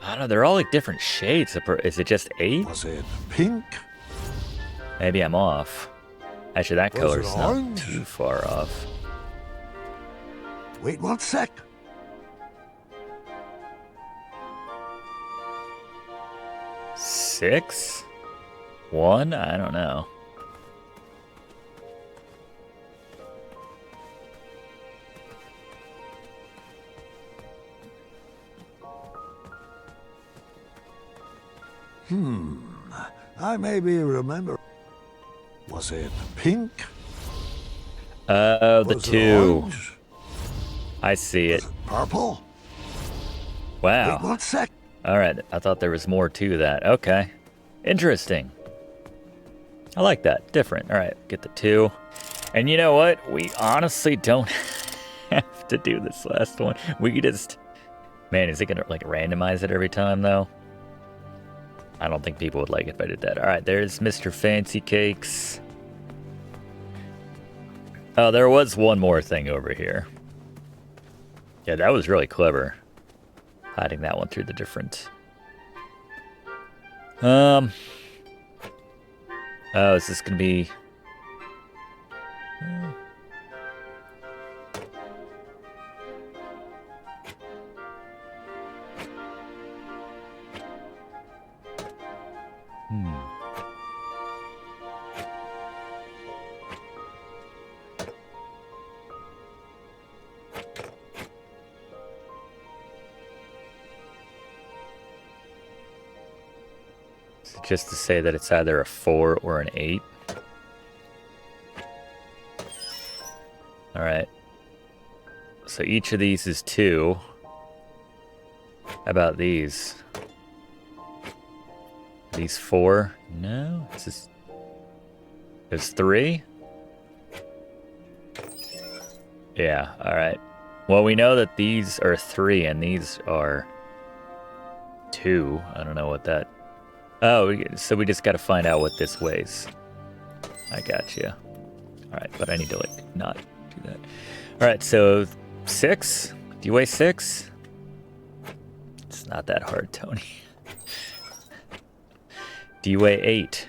Speaker 1: don't know, they're all like different shades. Is it just 8?
Speaker 2: Was it pink?
Speaker 1: Maybe I'm off. Actually, that
Speaker 2: Was
Speaker 1: color's
Speaker 2: it
Speaker 1: not
Speaker 2: orange?
Speaker 1: too far off.
Speaker 2: Wait 1 sec.
Speaker 1: Six? 1? I don't know.
Speaker 2: I may be remembering. Was it pink?
Speaker 1: Oh, the
Speaker 2: Was it
Speaker 1: 2.
Speaker 2: orange?
Speaker 1: I see it.
Speaker 2: Was it purple?
Speaker 1: Wow.
Speaker 2: Wait 1 sec.
Speaker 1: All right, I thought there was more to that. Okay. Interesting. I like that. Different. All right, get the 2. And you know what? We honestly don't have to do this last one. We could just... Man, is it going to like randomize it every time though? I don't think people would like it if I did that. All right, there's Mr. Fancy Cakes. Oh, there was one more thing over here. Yeah, that was really clever. Hiding that one through the different... Oh, is this gonna be... Just to say that it's either a 4 or an 8. All right. So each of these is 2. How about these? These 4? No, it's just... There's 3? Yeah, all right. Well, we know that these are 3 and these are 2. I don't know what that... Oh, so we just got to find out what this weighs. I got you. All right, but I need to like not do that. All right, so 6. Do you weigh 6? It's not that hard, Tony. Do you weigh 8?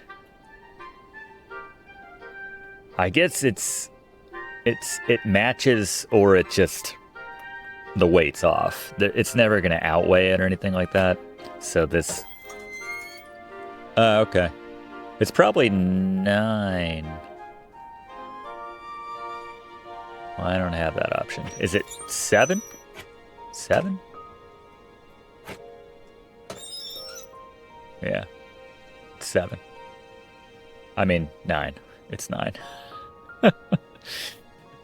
Speaker 1: I guess it matches, or it just the weight's off. It's never gonna outweigh it or anything like that. So this. Okay. It's probably 9. Well, I don't have that option. Is it 7? 7? Yeah. 7. I mean, 9. It's 9.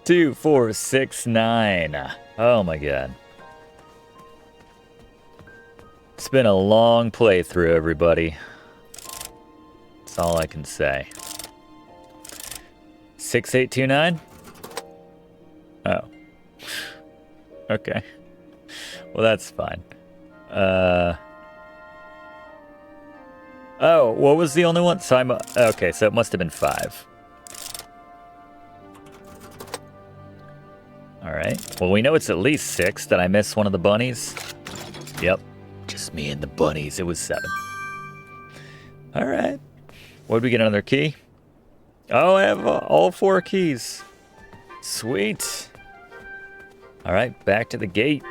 Speaker 1: 2, 4, 6, 9. Oh my god. It's been a long playthrough, everybody. That's all I can say. 6829? Oh. Okay. Well, that's fine. Oh, what was the only one? So I'm... Okay, so it must have been 5. Alright. Well, we know it's at least 6. Did I miss one of the bunnies? Yep. Just me and the bunnies. It was 7. Alright. What did we get, another key? Oh, I have all 4 keys. Sweet. Alright, back to the gate.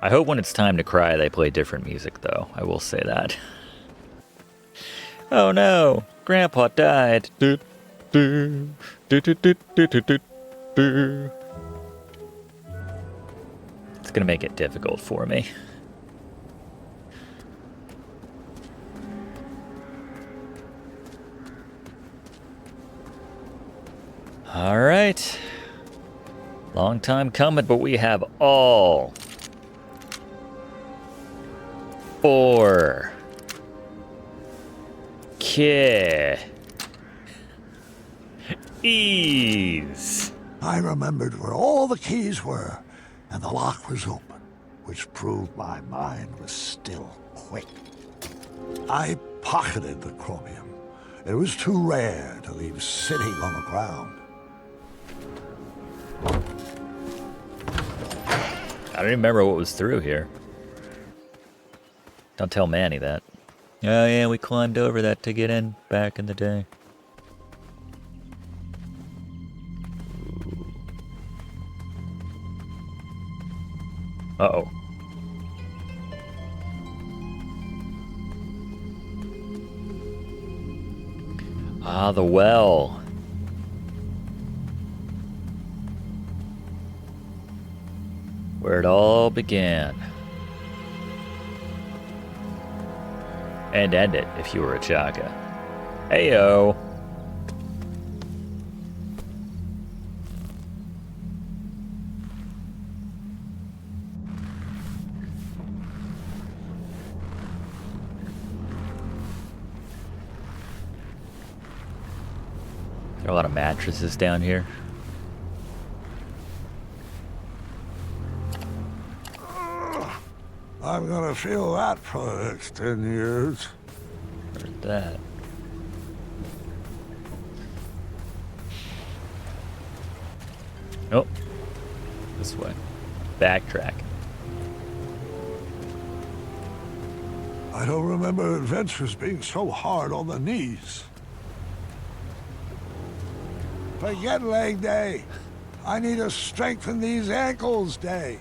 Speaker 1: I hope when it's time to cry, they play different music, though. I will say that. Oh no, Grandpa died. Do, do, do, do, do, do, do, do. It's gonna make it difficult for me. All right. Long time coming, but we have all 4 keys.
Speaker 2: I remembered where all the keys were, and the lock was open, which proved my mind was still quick. I pocketed the chromium. It was too rare to leave sitting on the ground.
Speaker 1: I don't remember what was through here. Don't tell Manny that. Oh yeah, we climbed over that to get in back in the day. Uh-oh. Ah, the well. Where it all began. And end it if you were a Chaka. Heyo. There are a lot of mattresses down here.
Speaker 2: I'm gonna feel that for the next 10 years.
Speaker 1: Heard that. Oh, this way. Backtrack.
Speaker 2: I don't remember adventures being so hard on the knees. Forget leg day. I need to strengthen these ankles day.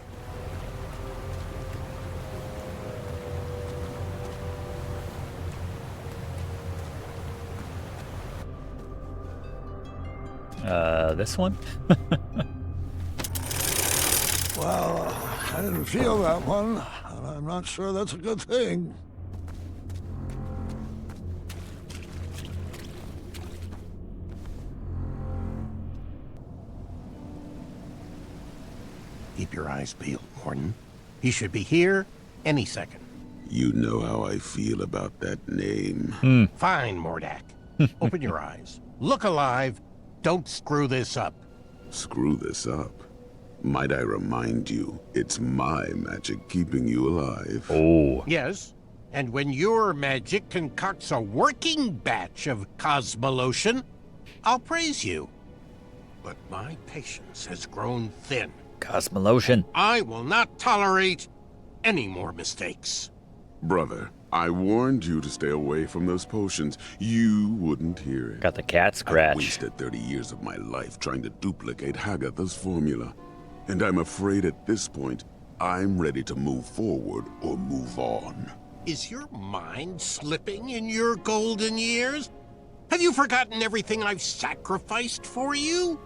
Speaker 1: This one?
Speaker 2: Well, I didn't feel that one, and I'm not sure that's a good thing.
Speaker 9: Keep your eyes peeled, Gordon. He should be here any second.
Speaker 7: You know how I feel about that name.
Speaker 9: Fine, Mordak. Open your eyes. Look alive. Don't screw this up.
Speaker 7: Screw this up. Might I remind you, it's my magic keeping you alive.
Speaker 1: Oh.
Speaker 9: Yes, and when your magic concocts a working batch of Cosmolotion, I'll praise you. But my patience has grown thin.
Speaker 1: Cosmolotion.
Speaker 9: I will not tolerate any more mistakes.
Speaker 7: Brother, I warned you to stay away from those potions. You wouldn't hear it.
Speaker 1: Got the cat
Speaker 7: I
Speaker 1: scratch.
Speaker 7: wasted 30 years of my life trying to duplicate Hagatha's formula. And I'm afraid at this point, I'm ready to move forward or move on.
Speaker 9: Is your mind slipping in your golden years? Have you forgotten everything I've sacrificed for you?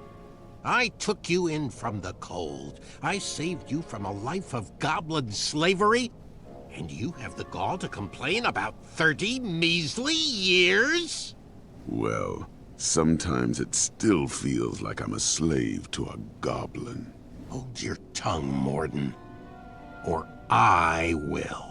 Speaker 9: I took you in from the cold. I saved you from a life of goblin slavery. And you have the gall to complain about 30 measly years?
Speaker 7: Well, sometimes it still feels like I'm a slave to a goblin.
Speaker 9: Hold your tongue, Morden, or I will.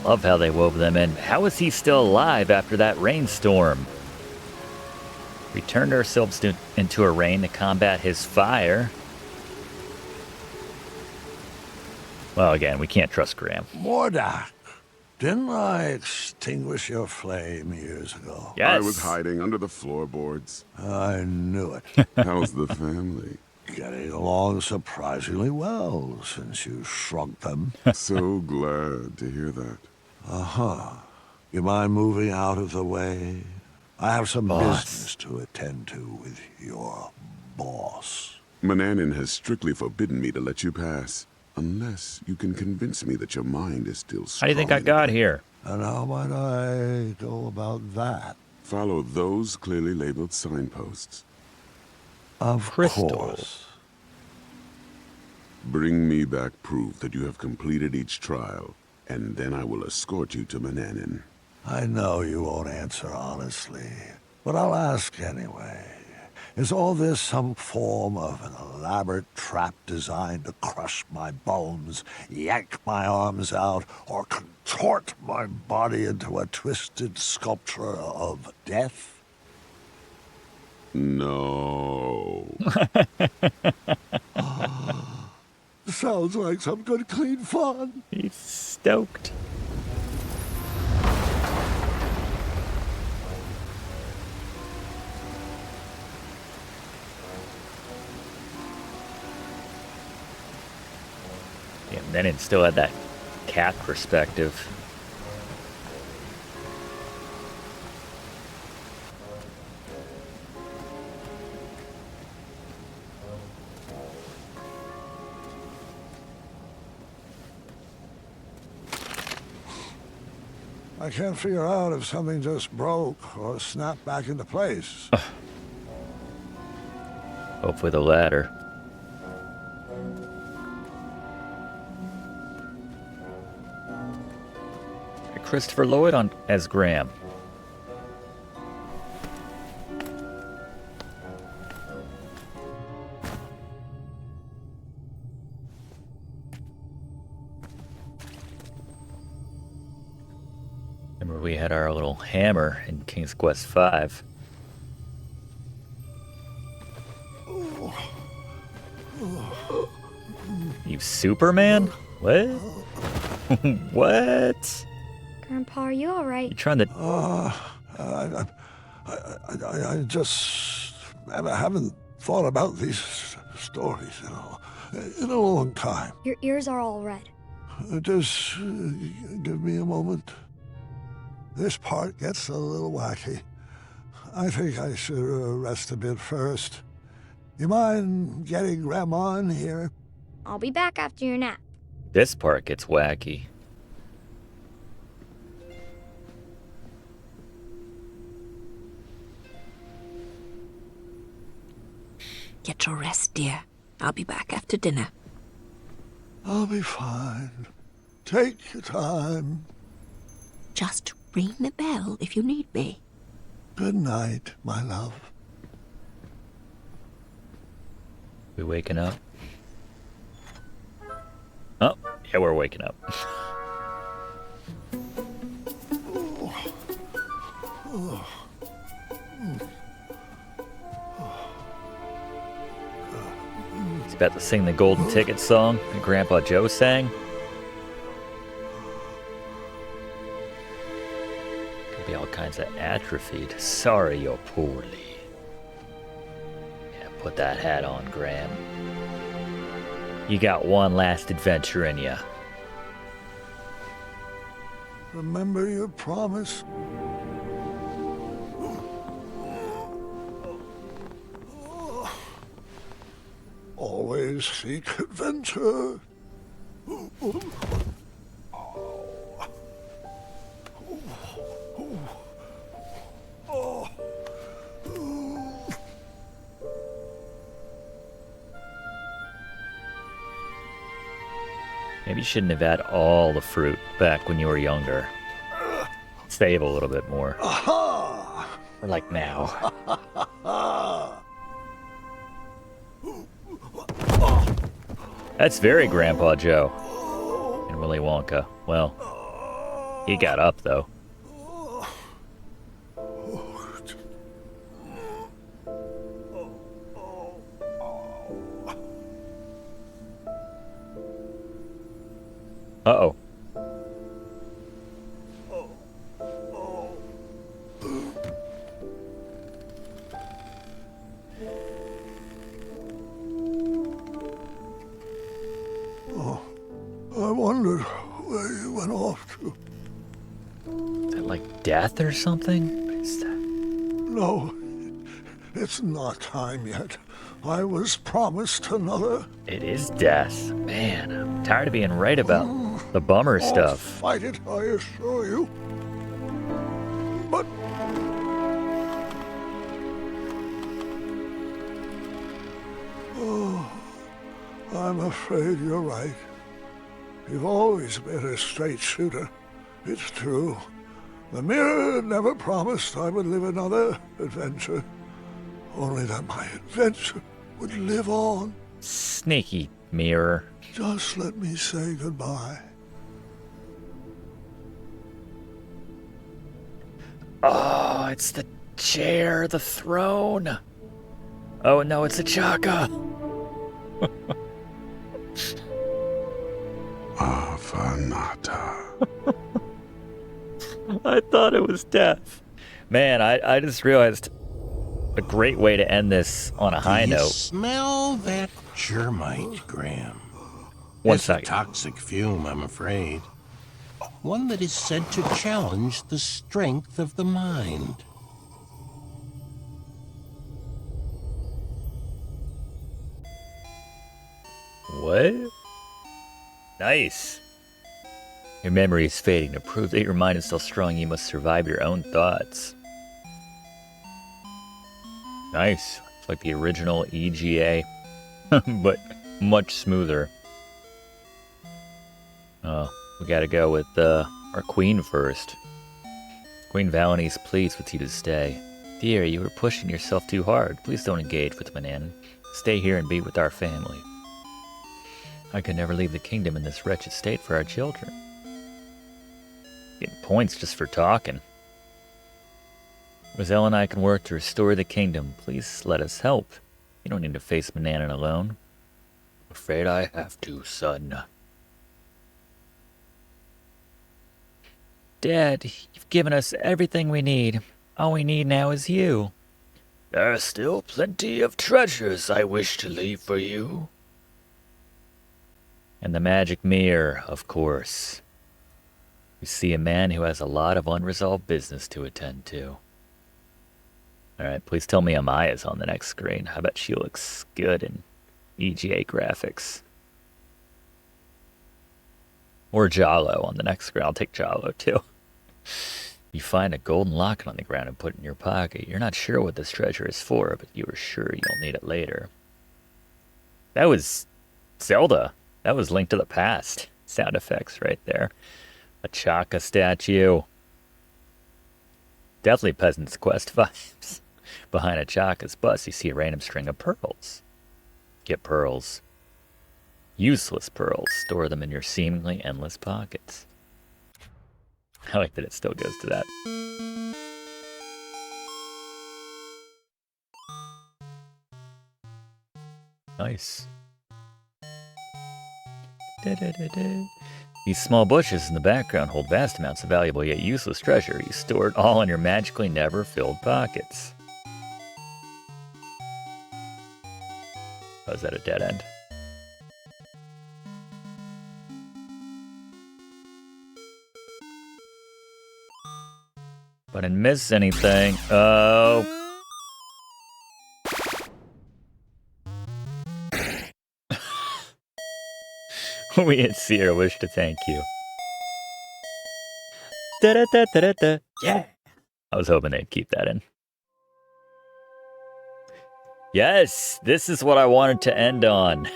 Speaker 1: Love how they wove them in. How is he still alive after that rainstorm? We turned ourselves into a rain to combat his fire. Well, again, we can't trust Graham.
Speaker 2: Mordak, Didn't I extinguish your flame years ago?
Speaker 1: Yes.
Speaker 10: I was hiding under the floorboards.
Speaker 2: I knew it.
Speaker 10: How's the family?
Speaker 2: Getting along surprisingly well since you shrunk them.
Speaker 10: So glad to hear that.
Speaker 2: Uh-huh. You mind moving out of the way? I have some business to attend to with your boss.
Speaker 10: Manannan has strictly forbidden me to let you pass, unless you can convince me that your mind is still
Speaker 1: How
Speaker 10: strong.
Speaker 1: do you think I got here?
Speaker 2: And how might I go about that?
Speaker 10: Follow those clearly labeled signposts.
Speaker 2: Of course.
Speaker 10: Bring me back proof that you have completed each trial, and then I will escort you to Manannan.
Speaker 2: I know you won't answer honestly, but I'll ask anyway. Is all this some form of an elaborate trap designed to crush my bones, yank my arms out, or contort my body into a twisted sculpture of death?
Speaker 10: No.
Speaker 2: Sounds like some good, clean fun.
Speaker 1: He's stoked. Yeah, and then it still had that cat perspective.
Speaker 2: I can't figure out if something just broke or snapped back into place.
Speaker 1: Hopefully the latter. Christopher Llyoyd on as Graham. Remember we had our little hammer in King's Quest V. You Superman? What? What?
Speaker 3: Grandpa, are you all right?
Speaker 1: You trying to...
Speaker 2: I just haven't thought about these stories, in a long time.
Speaker 3: Your ears are all red.
Speaker 2: Just give me a moment. This part gets a little wacky. I think I should rest a bit first. You mind getting Grandma in here?
Speaker 3: I'll be back after your nap.
Speaker 1: This part gets wacky.
Speaker 4: Get your rest, dear. I'll be back after dinner.
Speaker 2: I'll be fine. Take your time.
Speaker 4: Just ring the bell if you need me.
Speaker 2: Good night, my love.
Speaker 1: We waking up? Oh, yeah, we're waking up. He's about to sing the Golden Ticket song that Grandpa Joe sang. Could be all kinds of atrophied. Sorry you're poorly. Yeah, put that hat on, Graham. You got one last adventure in you.
Speaker 2: Remember your promise? Always seek adventure.
Speaker 1: Maybe you shouldn't have had all the fruit back when you were younger. Save a little bit more.
Speaker 2: Aha!
Speaker 1: Or like now. That's very Grandpa Joe. And Willy Wonka. Well, he got up though. Uh-oh. death or something? What is that?
Speaker 2: No, it's not time yet. I was promised another.
Speaker 1: It is death. Man, I'm tired of being right about the bummer
Speaker 2: I'll
Speaker 1: stuff.
Speaker 2: fight it, I assure you. But I'm afraid you're right. You've always been a straight shooter. It's true. The mirror never promised I would live another adventure. Only that my adventure would live on.
Speaker 1: Sneaky mirror.
Speaker 2: Just let me say goodbye.
Speaker 1: Oh, it's the chair, the throne. Oh no, it's a Chaka.
Speaker 10: Avanata.
Speaker 1: I thought it was death. Man, I just realized a great way to end this on a high note.
Speaker 9: Smell that germite, Graham?
Speaker 1: One
Speaker 9: It's
Speaker 1: second.
Speaker 9: a toxic fume, I'm afraid. One that is said to challenge the strength of the mind.
Speaker 1: What? Nice. Your memory is fading. To prove that your mind is still strong, you must survive your own thoughts. Nice. It's like the original EGA, but much smoother. Oh, we gotta go with our queen first. Queen Valany's pleads with you to stay. Dear, you are pushing yourself too hard. Please don't engage with Manan. Stay here and be with our family. I could never leave the kingdom in this wretched state for our children. Getting points just for talking. Roselle and I can work to restore the kingdom. Please let us help. You don't need to face Manan alone. I'm afraid I have to, son. Dad, you've given us everything we need. All we need now is you.
Speaker 11: There are still plenty of treasures I wish to leave for you.
Speaker 1: And the magic mirror, of course. We see a man who has a lot of unresolved business to attend to. Alright, please tell me Amaya's on the next screen. I bet she looks good in EGA graphics. Or Jallo on the next screen. I'll take Jallo too. You find a golden locket on the ground and put it in your pocket. You're not sure what this treasure is for, but you are sure you'll need it later. That was Zelda. That was Link to the Past. Sound effects right there. A Chaka statue. Definitely Peasant's Quest vibes. Behind a Chaka's bust, you see a random string of pearls. Get pearls. Useless pearls. Store them in your seemingly endless pockets. I like that it still goes to that. Nice. These small bushes in the background hold vast amounts of valuable yet useless treasure. You store it all in your magically never-filled pockets. Oh, is that a dead end? But I didn't miss anything. Oh. We at Seer wish to thank you. Da-da-da-da-da-da. Yeah. I was hoping they'd keep that in. Yes, this is what I wanted to end on.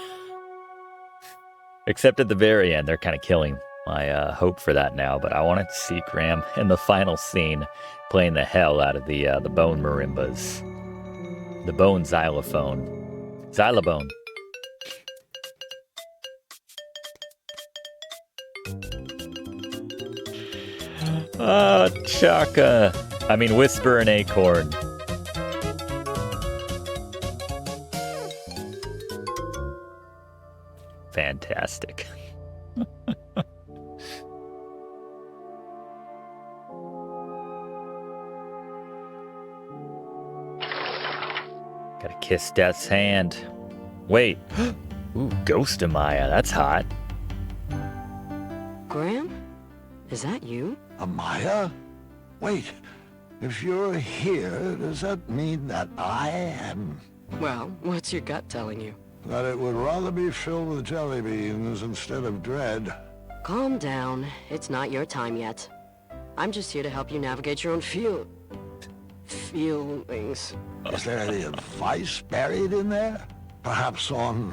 Speaker 1: Except at the very end, they're kind of killing my hope for that now. But I wanted to see Graham in the final scene playing the hell out of the bone marimbas. The bone xylophone. Xylobone. Oh, Chaka. I mean, Whisper and Acorn. Fantastic. Gotta kiss Death's hand. Wait. Ooh, Ghost Amaya. That's hot.
Speaker 12: Graham? Is that you?
Speaker 2: Amaya? Wait, if you're here, does that mean that I am?
Speaker 12: Well, what's your gut telling you?
Speaker 2: That it would rather be filled with jelly beans instead of dread.
Speaker 12: Calm down. It's not your time yet. I'm just here to help you navigate your own feelings.
Speaker 2: Is there any advice buried in there? Perhaps on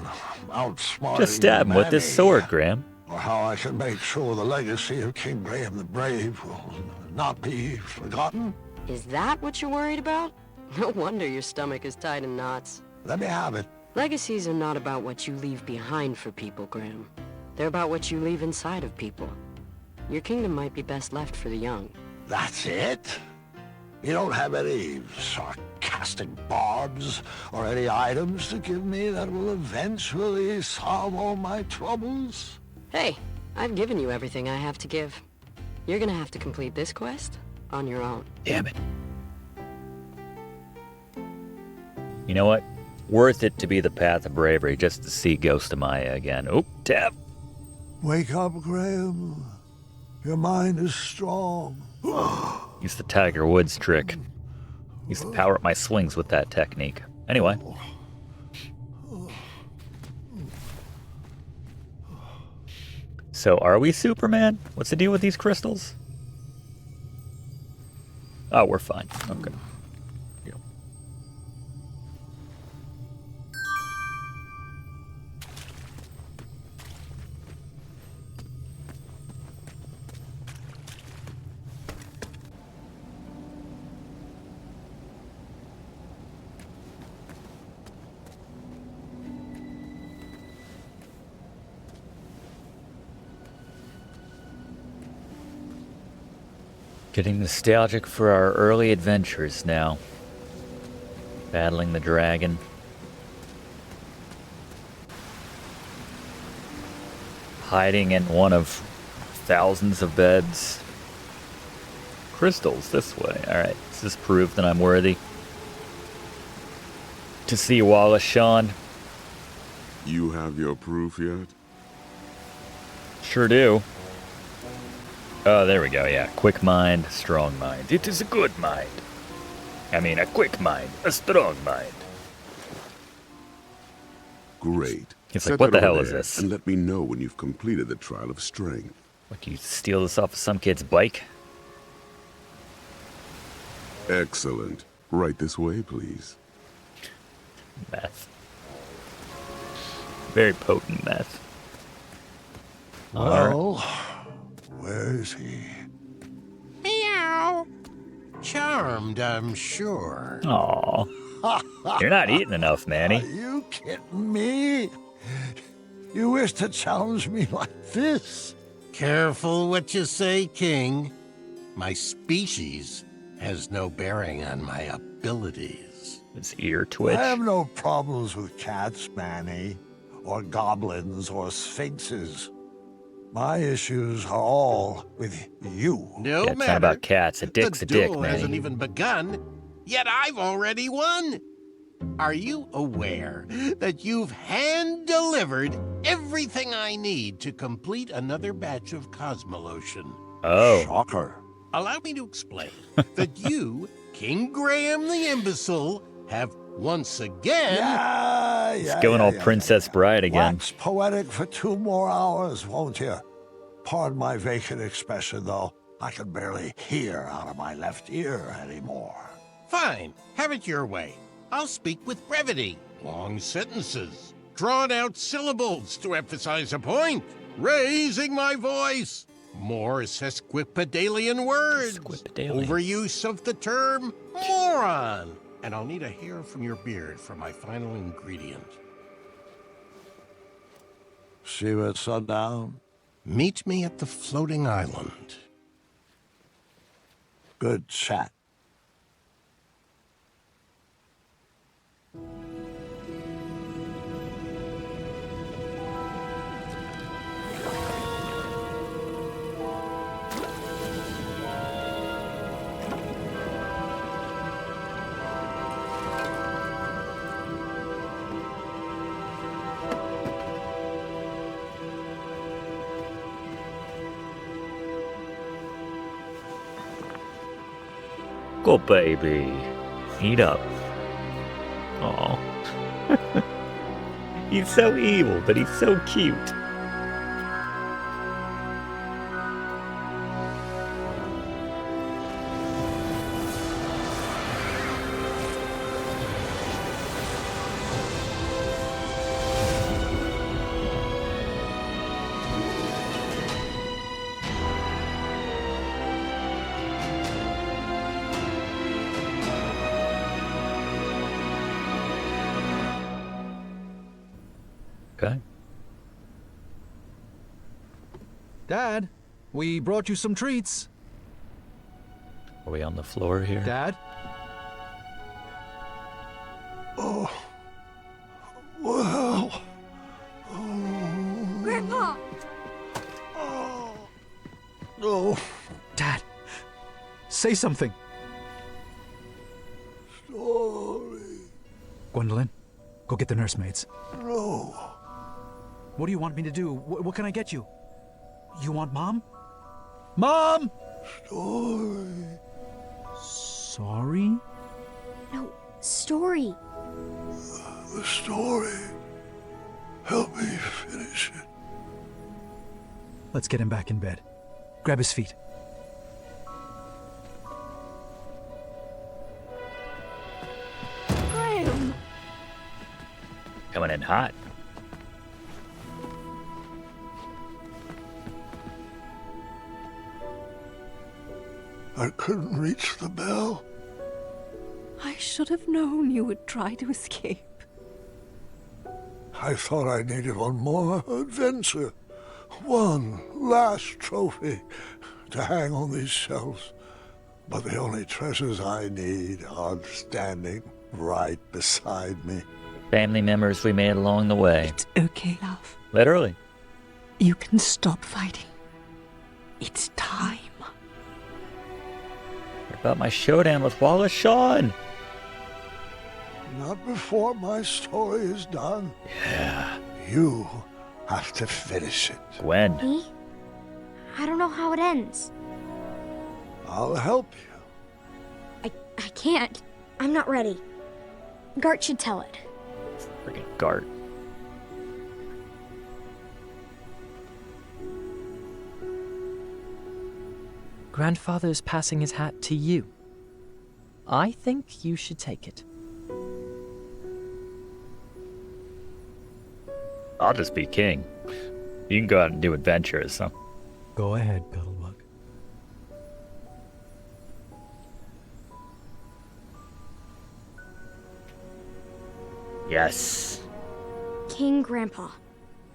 Speaker 2: outsmarting
Speaker 1: Just stab him with this
Speaker 2: humanity,
Speaker 1: sword, Graham.
Speaker 2: Or how I can make sure the legacy of King Graham the Brave will not be forgotten?
Speaker 12: Is that what you're worried about? No wonder your stomach is tied in knots.
Speaker 2: Let me have it.
Speaker 12: Legacies are not about what you leave behind for people, Graham. They're about what you leave inside of people. Your kingdom might be best left for the young.
Speaker 2: That's it? You don't have any sarcastic barbs or any items to give me that will eventually solve all my troubles?
Speaker 12: Hey, I've given you everything I have to give. You're gonna have to complete this quest on your own.
Speaker 1: Damn it. You know what? Worth it to be the path of bravery just to see Ghost of Maya again. Oop, tap.
Speaker 2: Wake up, Graham. Your mind is strong.
Speaker 1: Use the Tiger Woods trick. Used to power up my swings with that technique. Anyway. So, are we Superman? What's the deal with these crystals? Oh, we're fine. Okay. Getting nostalgic for our early adventures now. Battling the dragon. Hiding in one of thousands of beds. Crystals this way. Alright, is this proof that I'm worthy to see Wallace Shawn?
Speaker 10: You have your proof yet?
Speaker 1: Sure do. Oh, there we go, yeah. Quick mind, strong mind. It is a good mind. I mean, a quick mind, a strong mind.
Speaker 10: Great.
Speaker 1: He's
Speaker 10: Set
Speaker 1: like, what
Speaker 10: that
Speaker 1: the hell
Speaker 10: over
Speaker 1: is
Speaker 10: there,
Speaker 1: this?
Speaker 10: And let me know when you've completed the trial of strength.
Speaker 1: What, do you steal this off of some kid's bike?
Speaker 10: Excellent. Right this way, please.
Speaker 1: Meth. Very potent meth.
Speaker 2: Well, where is he?
Speaker 9: Meow. Charmed, I'm sure.
Speaker 1: Aw. You're not eating enough, Manny.
Speaker 2: Are you kidding me? You wish to challenge me like this?
Speaker 9: Careful what you say, King. My species has no bearing on my abilities.
Speaker 1: His ear twitch.
Speaker 2: I have no problems with cats, Manny, or goblins, or sphinxes. My issues are all with you.
Speaker 9: No
Speaker 1: Yeah, it's
Speaker 9: matter.
Speaker 1: not about cats. A dick's a
Speaker 9: the
Speaker 1: dick,
Speaker 9: duel
Speaker 1: man.
Speaker 9: hasn't even begun, yet I've already won. Are you aware that you've hand-delivered everything I need to complete another batch of Cosmolotion?
Speaker 1: Oh.
Speaker 2: Shocker.
Speaker 9: Allow me to explain that you, King Graham the Imbecile, have once again...
Speaker 1: He's going all Princess Bride again.
Speaker 2: Wax poetic for 2 more hours, won't you? Pardon my vacant expression, though. I can barely hear out of my left ear anymore.
Speaker 9: Fine, have it your way. I'll speak with brevity, long sentences, drawn-out syllables to emphasize a point, raising my voice, more sesquipedalian words, overuse of the term moron, and I'll need a hair from your beard for my final ingredient.
Speaker 2: See you at sundown?
Speaker 9: Meet me at the floating island.
Speaker 2: Good chat.
Speaker 1: Choco baby. Eat up. Aw. He's so evil, but he's so cute. Okay.
Speaker 6: Dad, we brought you some treats.
Speaker 1: Are we on the floor here?
Speaker 6: Dad?
Speaker 2: Oh. Well.
Speaker 3: Grandpa!
Speaker 2: No.
Speaker 6: Dad, say something.
Speaker 2: Story.
Speaker 6: Gwendolyn, go get the nursemaids.
Speaker 2: No.
Speaker 6: What do you want me to do? What can I get you? You want Mom? Mom!
Speaker 2: Story.
Speaker 6: Sorry?
Speaker 3: No, story.
Speaker 2: The story. Help me finish it.
Speaker 6: Let's get him back in bed. Grab his feet.
Speaker 4: Graham!
Speaker 1: Coming in hot.
Speaker 2: I couldn't reach the bell.
Speaker 4: I should have known you would try to escape.
Speaker 2: I thought I needed one more adventure. One last trophy to hang on these shelves. But the only treasures I need are standing right beside me.
Speaker 1: Family members we made along the way.
Speaker 4: It's okay, love.
Speaker 1: Literally.
Speaker 4: You can stop fighting. It's time.
Speaker 1: What about my showdown with Wallace Shawn?
Speaker 2: Not before my story is done.
Speaker 1: Yeah.
Speaker 2: You have to finish it.
Speaker 1: Gwen.
Speaker 3: Me? I don't know how it ends.
Speaker 2: I'll help you.
Speaker 3: I can't. I'm not ready. Gart should tell it.
Speaker 1: Freaking Gart.
Speaker 13: Grandfather's passing his hat to you. I think you should take it.
Speaker 1: I'll just be king. You can go out and do adventures, so.
Speaker 6: Go ahead, Cuddlebug.
Speaker 1: Yes.
Speaker 3: King Grandpa,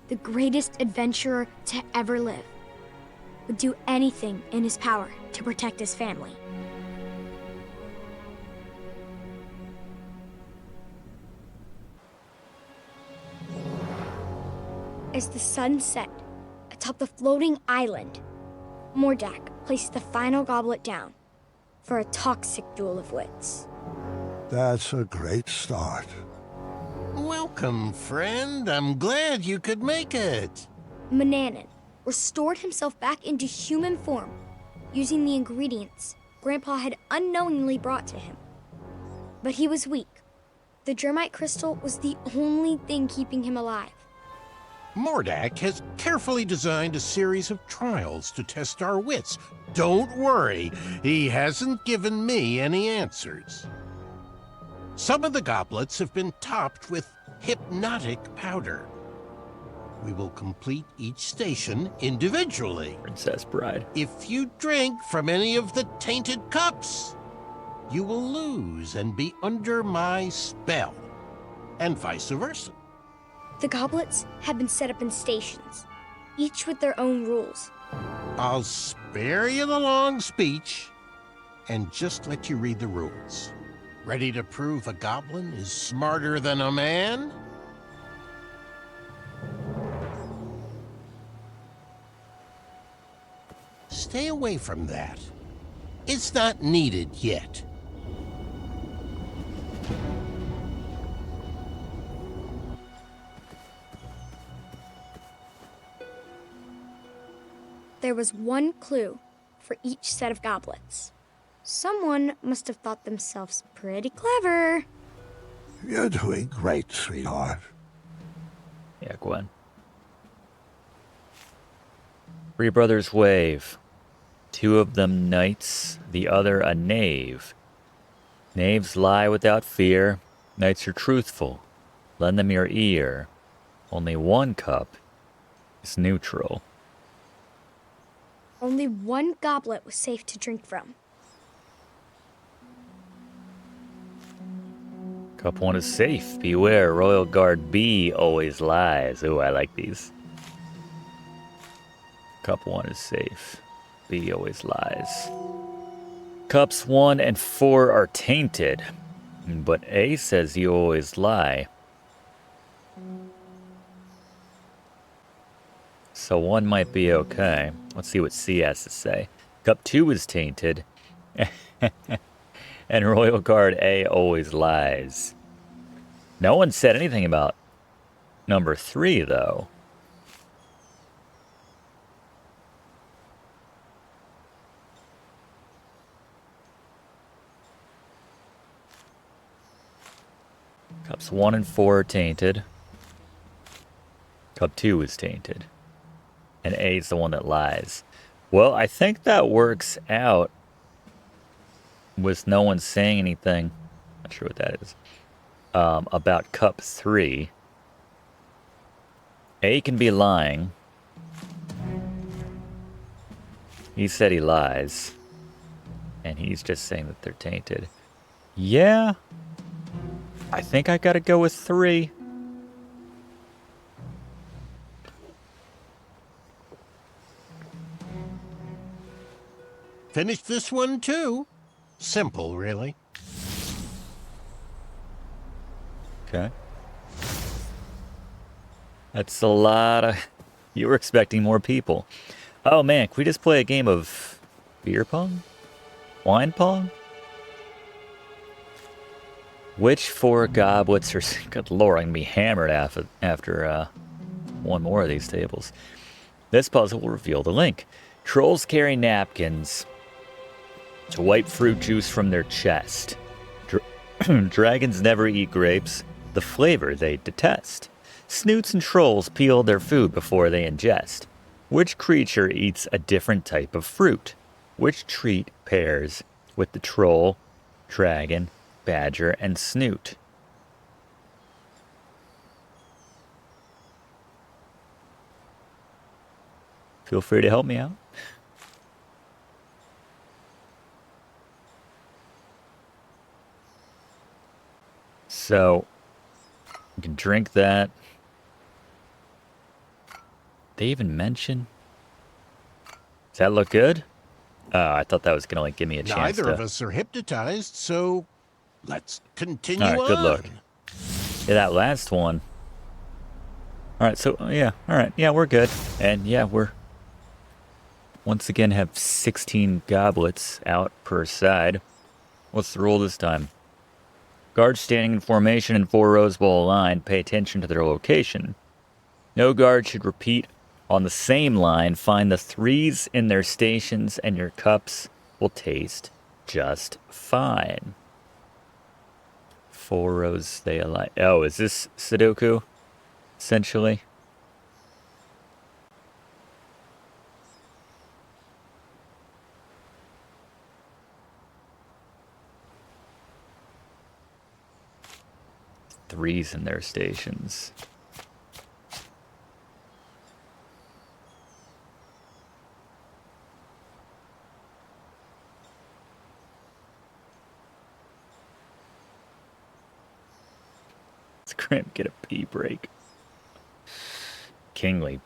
Speaker 3: the greatest adventurer to ever live, would do anything in his power to protect his family. As the sun set atop the floating island, Mordak placed the final goblet down for a toxic duel of wits.
Speaker 2: That's a great start.
Speaker 9: Welcome, friend. I'm glad you could make it.
Speaker 3: Manannan restored himself back into human form using the ingredients Grandpa had unknowingly brought to him. But he was weak. The germite crystal was the only thing keeping him alive.
Speaker 9: Mordak has carefully designed a series of trials to test our wits. Don't worry, he hasn't given me any answers. Some of the goblets have been topped with hypnotic powder. We will complete each station individually.
Speaker 1: Princess Bride.
Speaker 9: If you drink from any of the tainted cups, you will lose and be under my spell, and vice versa.
Speaker 3: The goblets had been set up in stations, each with their own rules.
Speaker 9: I'll spare you the long speech and just let you read the rules. Ready to prove a goblin is smarter than a man? Stay away from that. It's not needed yet.
Speaker 3: There was one clue for each set of goblets. Someone must have thought themselves pretty clever.
Speaker 2: You're doing great, sweetheart.
Speaker 1: Yeah, Gwen. Three brothers wave. Two of them knights, the other a knave. Knaves lie without fear. Knights are truthful. Lend them your ear. Only one cup is neutral.
Speaker 3: Only one goblet was safe to drink from.
Speaker 1: Cup 1 is safe. Beware, Royal Guard B always lies. Ooh, I like these. Cup 1 is safe. B always lies. Cups 1 and 4 are tainted. But A says you always lie. So 1 might be okay. Let's see what C has to say. Cup 2 is tainted. And Royal Guard A always lies. No one said anything about number 3, though. Cups 1 and 4 are tainted. Cup 2 is tainted. And A is the one that lies. Well, I think that works out with no one saying anything. Not sure what that is. About cup 3. A can be lying. He said he lies. And he's just saying that they're tainted. Yeah. I think I gotta go with 3.
Speaker 9: Finish this one too. Simple, really.
Speaker 1: Okay. That's a lot of... You were expecting more people. Oh man, can we just play a game of beer pong? Wine pong? Which 4 goblets are... Good lord, I'm gonna be hammered after one more of these tables. This puzzle will reveal the link. Trolls carry napkins to wipe fruit juice from their chest. Dragons never eat grapes, the flavor they detest. Snoots and trolls peel their food before they ingest. Which creature eats a different type of fruit? Which treat pairs with the troll, dragon, badger, and snoot? Feel free to help me out. So, you can drink that. They even mention... Does that look good? I thought that was going to like give me a chance to...
Speaker 9: Neither of us are hypnotized, so let's continue on.
Speaker 1: All right, good luck. Yeah, that last one. All right, so, yeah, all right. Yeah, we're good. And, yeah, we're... Once again have 16 goblets out per side. What's the rule this time? Guards standing in formation in 4 rows will align. Pay attention to their location. No guard should repeat on the same line. Find the 3s in their stations and your cups will taste just fine. 4 rows they align. Oh, is this Sudoku? Essentially? Threes in their stations. Let's Grim get a pee break. Kingly.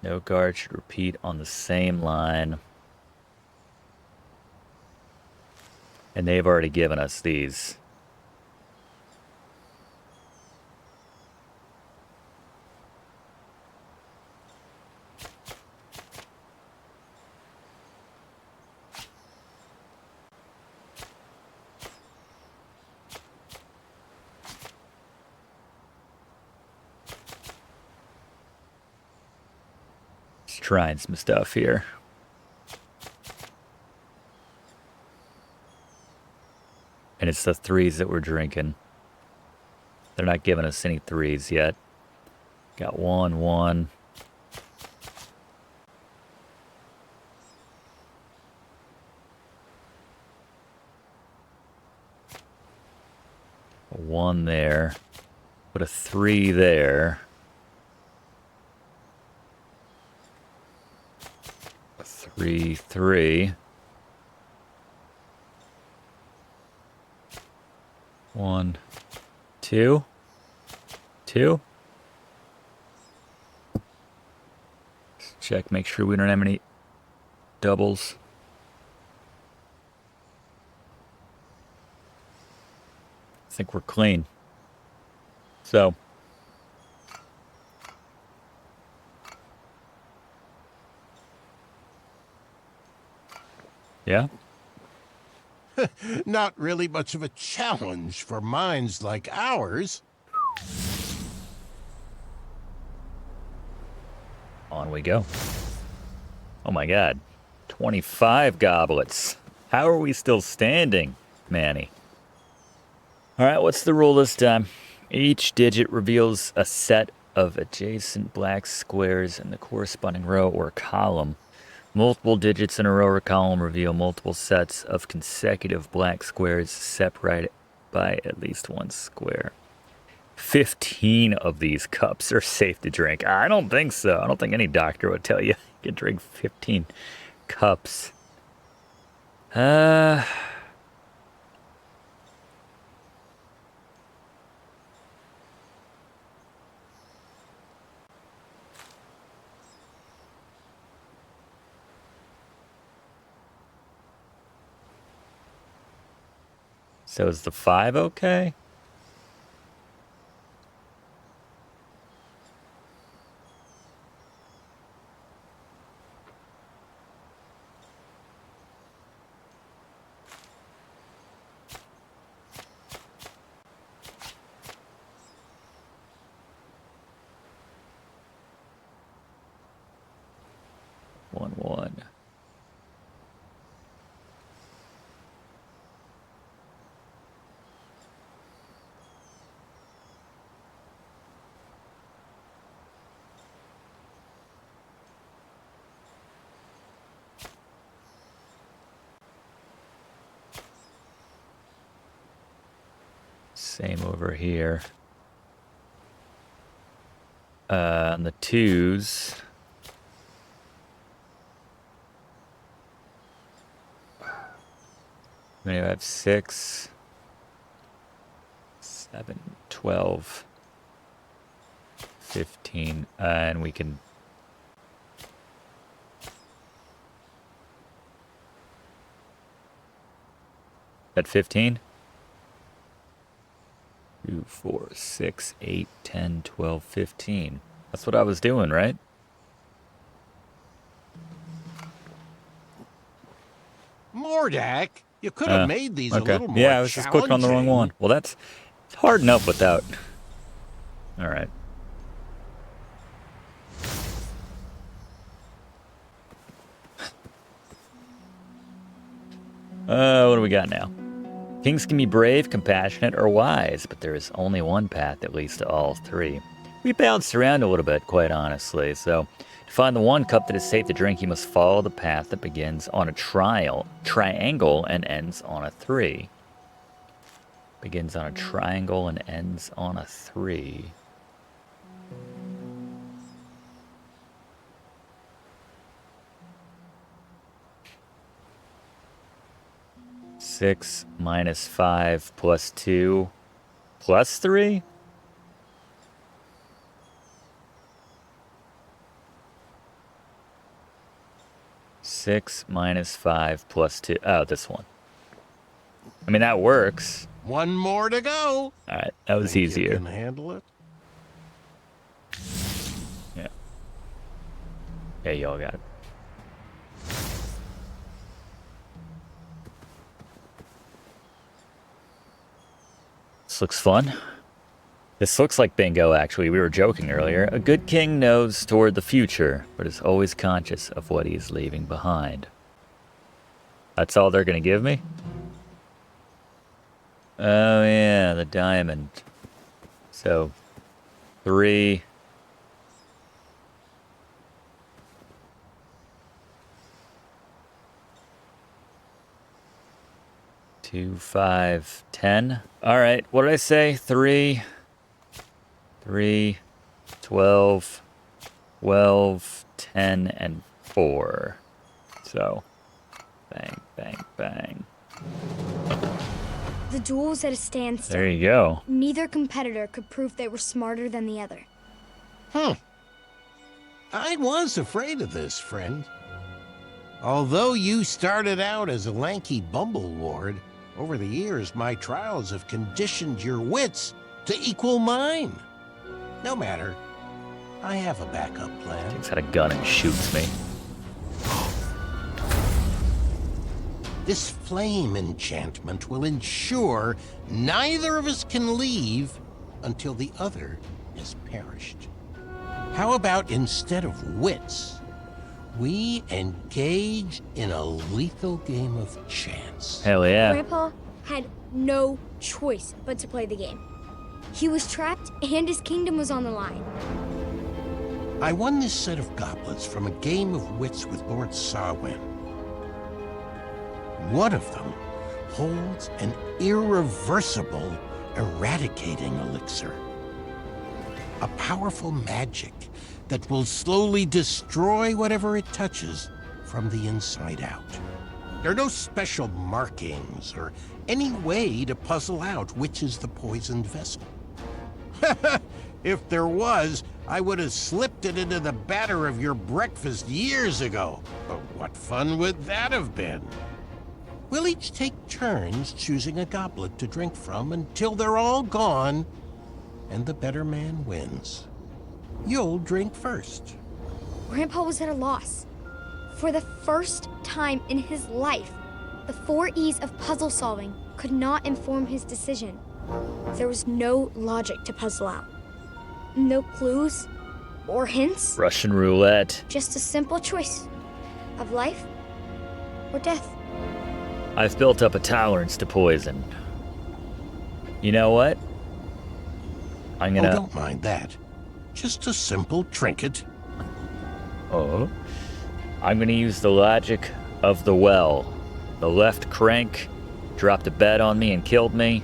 Speaker 1: No guard should repeat on the same line. And they've already given us these. Trying some stuff here. And it's the 3s that we're drinking. They're not giving us any 3s yet. Got 1, 1. A 1 there. Put a 3 there. A 3, 3. 1, 2. 2. Let's check, make sure we don't have any doubles. I think we're clean. So. Yeah?
Speaker 9: Not really much of a challenge for minds like ours.
Speaker 1: On we go. Oh my god. 25 goblets. How are we still standing, Manny? Alright, what's the rule this time? Each digit reveals a set of adjacent black squares in the corresponding row or column. Multiple digits in a row or column reveal multiple sets of consecutive black squares separated by at least 1 square. 15 of these cups are safe to drink. I don't think so. I don't think any doctor would tell you you can drink 15 cups. So is the 5 okay? One. Same over here. On the 2s. We have 6, 7, 12, 15, and we can... At 15? 2, 4, 6, 8, 10, 12, 15. That's what I was doing, right?
Speaker 9: Mordak, you could have made these a little more
Speaker 1: yeah, I was just clicking on the wrong one. Well, it's hard enough without. All right. What do we got now? Kings can be brave, compassionate, or wise, but there is only one path that leads to all 3. We bounced around a little bit, quite honestly, so to find the one cup that is safe to drink, you must follow the path that begins on a triangle and ends on a 3. Begins on a triangle and ends on a 3. Six minus 5 plus 2 plus 3? Six minus 5 plus 2. Oh, this one. I mean, that works.
Speaker 9: One more to go.
Speaker 1: All right, that was easier.
Speaker 9: You can handle it.
Speaker 1: Yeah. Yeah, y'all got it. This looks fun. This looks like bingo, actually. We were joking earlier. A good king knows toward the future, but is always conscious of what he is leaving behind. That's all they're going to give me? Oh yeah, the diamond. So 3. 2, 5, 10. All right, what did I say? 3, 12, 12, 10, and 4. So, bang, bang, bang.
Speaker 3: The duel was at a standstill.
Speaker 1: There you go.
Speaker 3: Neither competitor could prove they were smarter than the other.
Speaker 9: I was afraid of this, friend. Although you started out as a lanky bumbleward, over the years my trials have conditioned your wits to equal mine. No matter. I have a backup plan.
Speaker 1: He's got a gun and shoots me.
Speaker 9: This flame enchantment will ensure neither of us can leave until the other has perished. How about instead of wits, we engage in a lethal game of chance?
Speaker 1: Hell yeah.
Speaker 3: Grandpa had no choice but to play the game. He was trapped and his kingdom was on the line.
Speaker 9: I won this set of goblets from a game of wits with Lord Sarwyn. One of them holds an irreversible eradicating elixir. A powerful magic that will slowly destroy whatever it touches from the inside out. There are no special markings or any way to puzzle out which is the poisoned vessel. If there was, I would have slipped it into the batter of your breakfast years ago. But what fun would that have been? We'll each take turns choosing a goblet to drink from until they're all gone, and the better man wins. You'll drink first.
Speaker 3: Grandpa was at a loss. For the first time in his life, the 4 E's of puzzle solving could not inform his decision. There was no logic to puzzle out. No clues or hints.
Speaker 1: Russian roulette.
Speaker 3: Just a simple choice of life or death.
Speaker 1: I've built up a tolerance to poison. You know what? I'm gonna...
Speaker 9: Oh, don't mind that. Just a simple trinket.
Speaker 1: Oh. I'm gonna use the logic of the well. The left crank dropped a bet on me and killed me.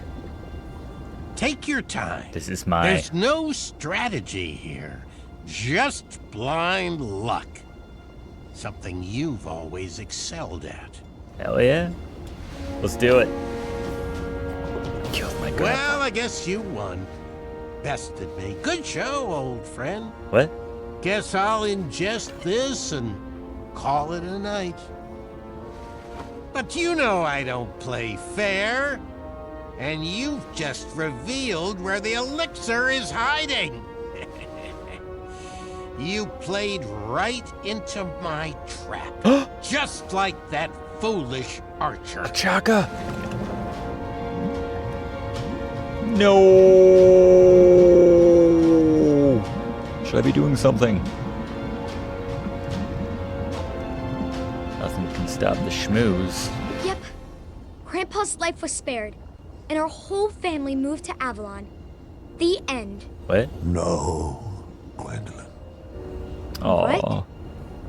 Speaker 9: Take your time.
Speaker 1: This is my...
Speaker 9: There's no strategy here. Just blind luck. Something you've always excelled at.
Speaker 1: Hell yeah. Let's do it. Killed my grandpa.
Speaker 9: Well, I guess you won. Bested me. Good show, old friend.
Speaker 1: What?
Speaker 9: Guess I'll ingest this and call it a night. But you know I don't play fair. And you've just revealed where the elixir is hiding. You played right into my trap. Just like that foolish archer.
Speaker 1: Chaka! No! Should I be doing something? Nothing can stop the schmooze.
Speaker 3: Yep. Grandpa's life was spared, and our whole family moved to Avalon. The end.
Speaker 1: What?
Speaker 2: No, Gwendolyn.
Speaker 1: Aww.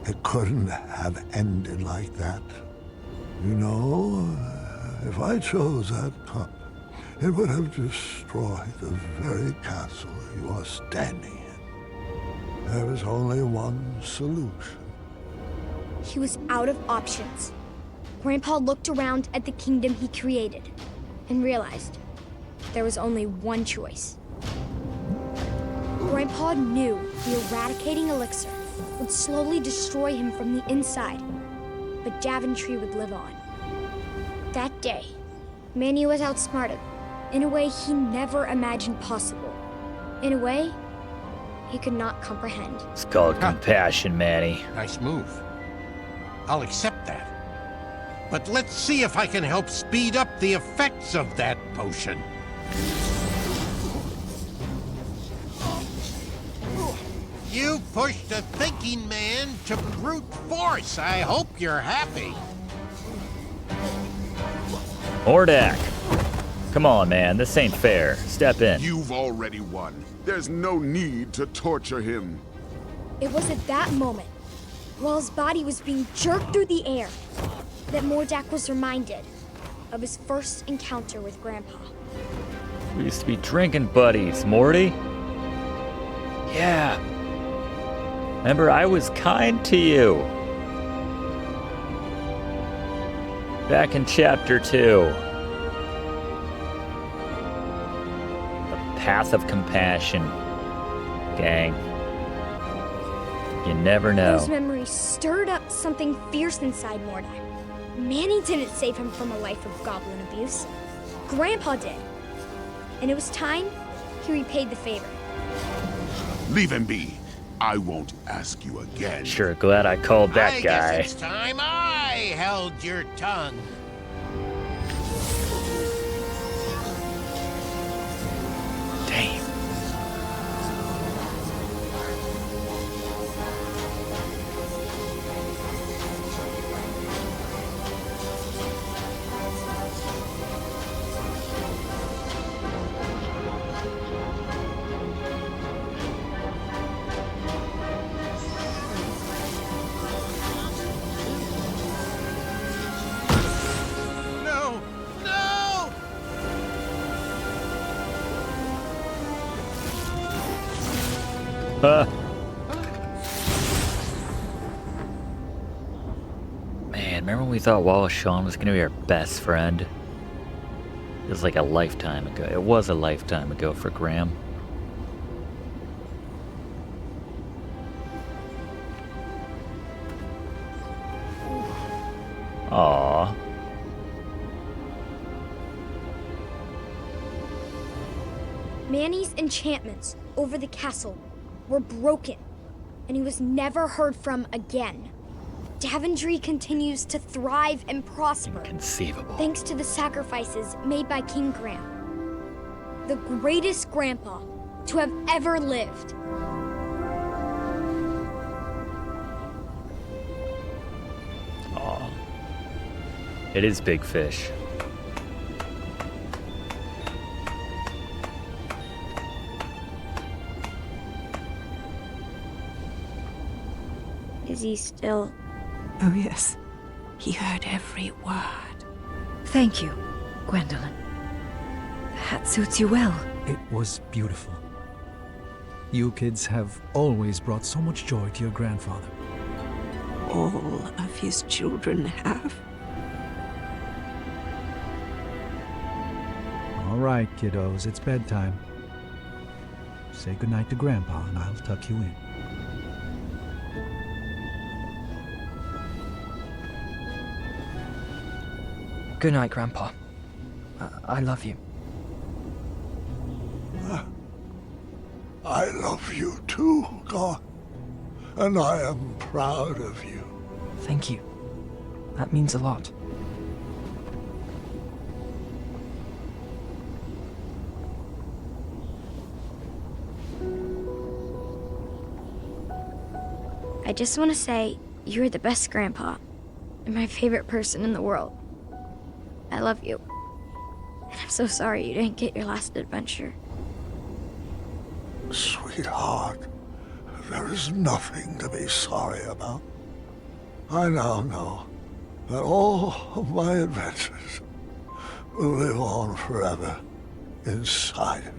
Speaker 2: It couldn't have ended like that. You know, if I chose that cup, it would have destroyed the very castle you are standing in. There is only one solution.
Speaker 3: He was out of options. Grandpa looked around at the kingdom he created and realized there was only one choice. Grandpa knew the eradicating elixir would slowly destroy him from the inside, but Daventry would live on. That day, Manny was outsmarted in a way he never imagined possible. In a way he could not comprehend.
Speaker 1: It's called compassion, Manny.
Speaker 9: Nice move. I'll accept that. But let's see if I can help speed up the effects of that potion. You pushed a thinking man to brute force. I hope you're happy.
Speaker 1: Hordak. Come on, man. This ain't fair. Step in.
Speaker 10: You've already won. There's no need to torture him.
Speaker 3: It was at that moment, while his body was being jerked through the air, that Mordak was reminded of his first encounter with Grandpa.
Speaker 1: We used to be drinking buddies, Morty. Yeah. Remember, I was kind to you. Back in chapter 2. The path of compassion. Gang. You never know.
Speaker 3: Those memories stirred up something fierce inside Mordak. Manny didn't save him from a life of goblin abuse. Grandpa did. And it was time he repaid the favor.
Speaker 10: Leave him be. I won't ask you again.
Speaker 1: Sure, glad I called that guy.
Speaker 9: I guess it's time I held your tongue.
Speaker 1: Damn.
Speaker 9: No! No!
Speaker 1: Man, remember when we thought Wallace Shawn was going to be our best friend? It was like a lifetime ago. It was a lifetime ago for Graham. Aww.
Speaker 3: Manny's enchantments over the castle were broken, and he was never heard from again. Daventry continues to thrive and prosper.
Speaker 1: Inconceivable.
Speaker 3: Thanks to the sacrifices made by King Graham, the greatest grandpa to have ever lived.
Speaker 1: Aw. It is Big Fish.
Speaker 3: Is he still...
Speaker 4: Oh, yes. He heard every word.
Speaker 14: Thank you, Gwendolyn. The hat suits you well.
Speaker 6: It was beautiful. You kids have always brought so much joy to your grandfather.
Speaker 4: All of his children have.
Speaker 6: All right, kiddos, it's bedtime. Say goodnight to Grandpa, and I'll tuck you in.
Speaker 13: Good night, Grandpa. I love you.
Speaker 2: I love you too, God. And I am proud of you.
Speaker 13: Thank you. That means a lot.
Speaker 3: I just want to say, you're the best grandpa, and my favorite person in the world. I love you. And I'm so sorry you didn't get your last adventure.
Speaker 2: Sweetheart, there is nothing to be sorry about. I now know that all of my adventures will live on forever inside of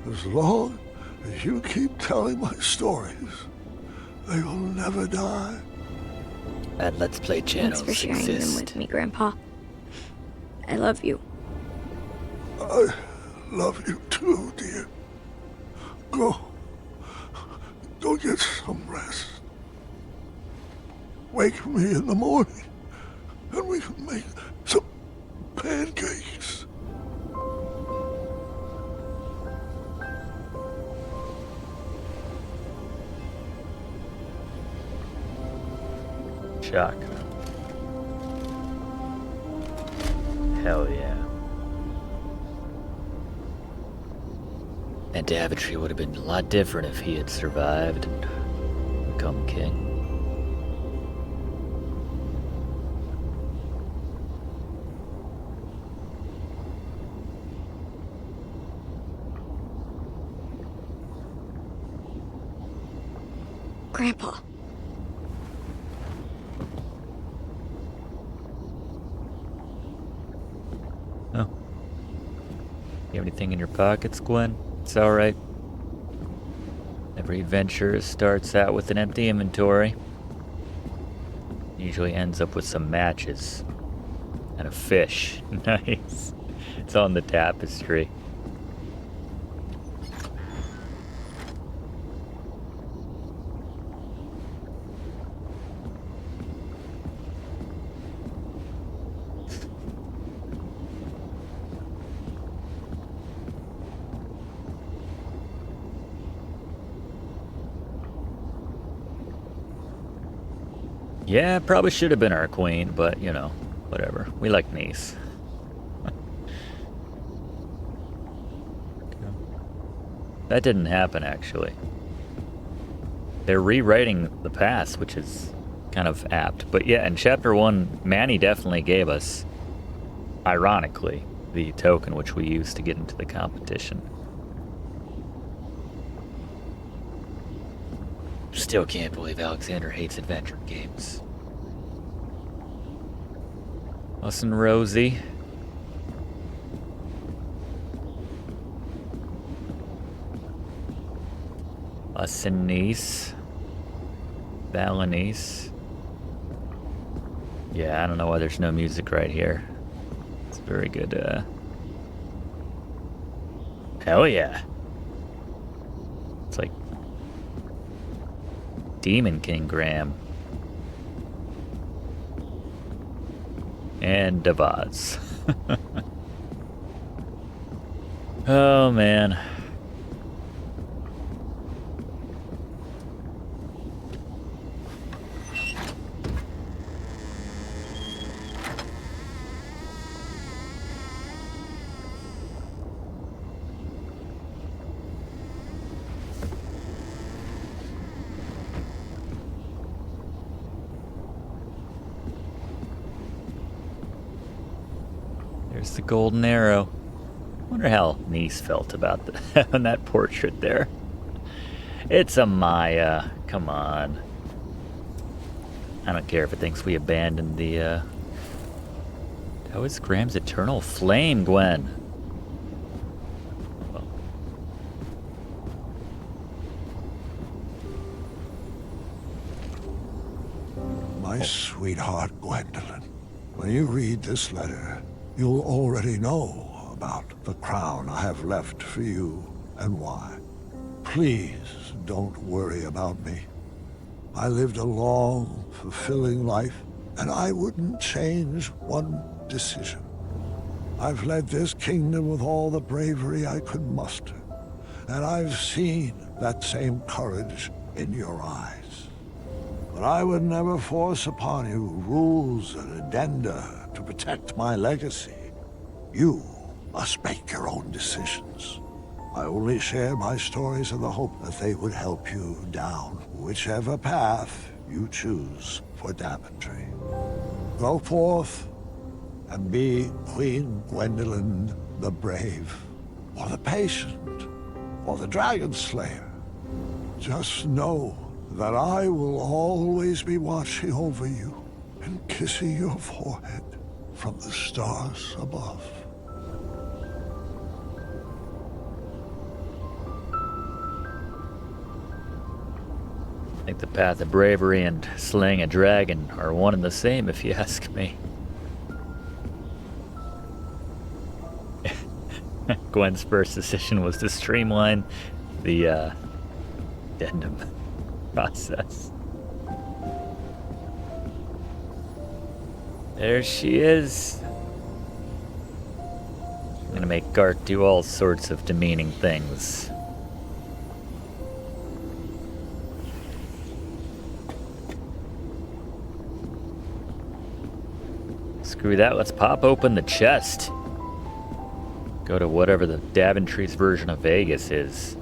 Speaker 2: you. As long as you keep telling my stories, they will never die.
Speaker 1: And Let's Play channels
Speaker 3: Thanks for sharing them
Speaker 1: exist.
Speaker 3: with me, Grandpa. I love you.
Speaker 2: I love you too, dear. Go get some rest. Wake me in the morning, and we can make some pancakes.
Speaker 1: Chuck. Hell yeah. And Daventry would have been a lot different if he had survived and become king.
Speaker 3: Grandpa.
Speaker 1: Oh. You have anything in your pockets, Gwen? It's alright. Every adventure starts out with an empty inventory. Usually ends up with some matches. And a fish. Nice. It's on the tapestry. Yeah, probably should have been our queen, but, you know, whatever. We like Nice. That didn't happen, actually. They're rewriting the past, which is kind of apt. But yeah, in Chapter 1, Manny definitely gave us, ironically, the token which we used to get into the competition. Still can't believe Alexander hates adventure games. Us and Rosie. Us and Nice. Valenice. Yeah, I don't know why there's no music right here. It's very good, Hell yeah. It's like Demon King Graham. And Davaz. Oh, man. There's the golden arrow. Wonder how Nice felt about on that portrait there. It's a Maya. Come on. I don't care if it thinks we abandoned the, How is Graham's eternal flame, Gwen? Well.
Speaker 2: My sweetheart, Gwendolyn, when you read this letter, you'll already know about the crown I have left for you and why. Please don't worry about me. I lived a long, fulfilling life, and I wouldn't change one decision. I've led this kingdom with all the bravery I could muster, and I've seen that same courage in your eyes. But I would never force upon you rules and addenda to protect my legacy. You must make your own decisions. I only share my stories in the hope that they would help you down whichever path you choose for Daventry. Go forth and be Queen Gwendolyn the Brave, or the Patient, or the Dragon Slayer. Just know that I will always be watching over you and kissing your forehead from the stars above.
Speaker 1: I think the path of bravery and slaying a dragon are one and the same, if you ask me. Gwen's first decision was to streamline the addendum process. There she is. I'm gonna make Gart do all sorts of demeaning things. Screw that, let's pop open the chest. Go to whatever the Daventry's version of Vegas is.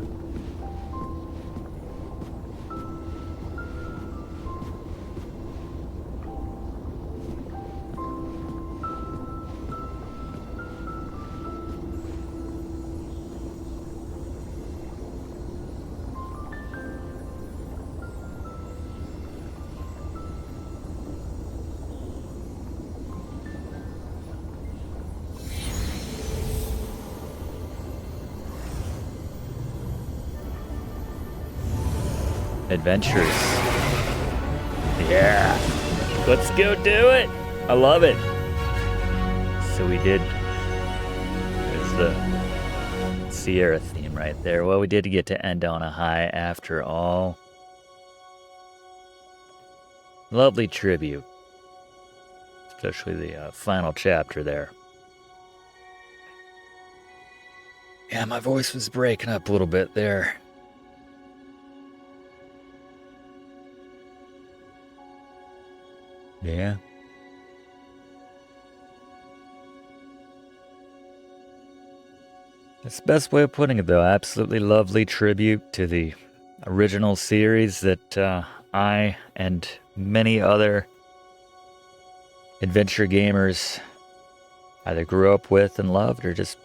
Speaker 1: adventures. Yeah. Let's go do it. I love it. So we did. There's the Sierra theme right there. Well, we did get to end on a high after all. Lovely tribute. Especially the final chapter there. Yeah, my voice was breaking up a little bit there. Yeah. That's the best way of putting it, though. Absolutely lovely tribute to the original series that I and many other adventure gamers either grew up with and loved or just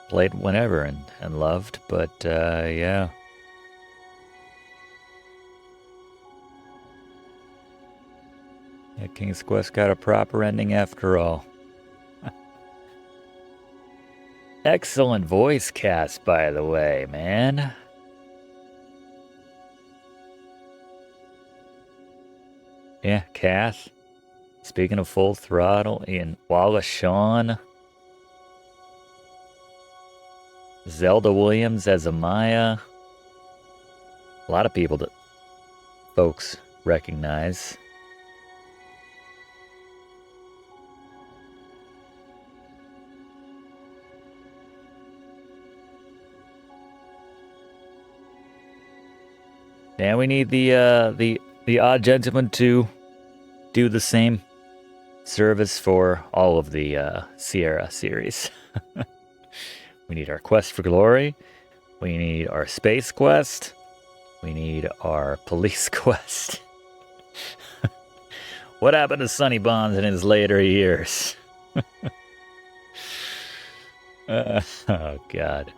Speaker 1: played whenever and loved. But, yeah. Yeah, King's Quest got a proper ending after all. Excellent voice cast, by the way, man. Yeah, Kath. Speaking of Full Throttle, Ian Wallace Shawn. Zelda Williams as Amaya. A lot of people that folks recognize. Yeah, we need the odd gentleman to do the same service for all of the Sierra series. We need our quest for glory. We need our space quest. We need our police quest. What happened to Sonny Bonds in his later years? Oh, God.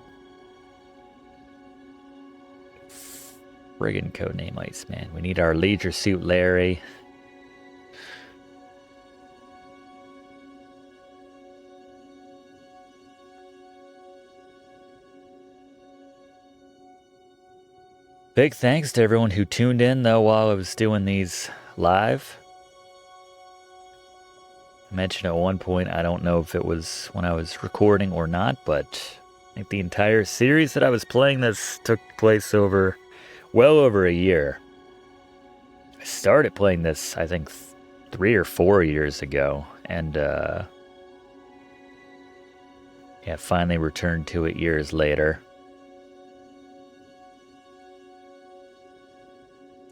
Speaker 1: Friggin' codename Iceman. We need our Leisure Suit Larry. Big thanks to everyone who tuned in, though, while I was doing these live. I mentioned at one point, I don't know if it was when I was recording or not, but I think the entire series that I was playing this took place over well over a year. I started playing this, I think, 3 or 4 years ago, and yeah, finally returned to it years later.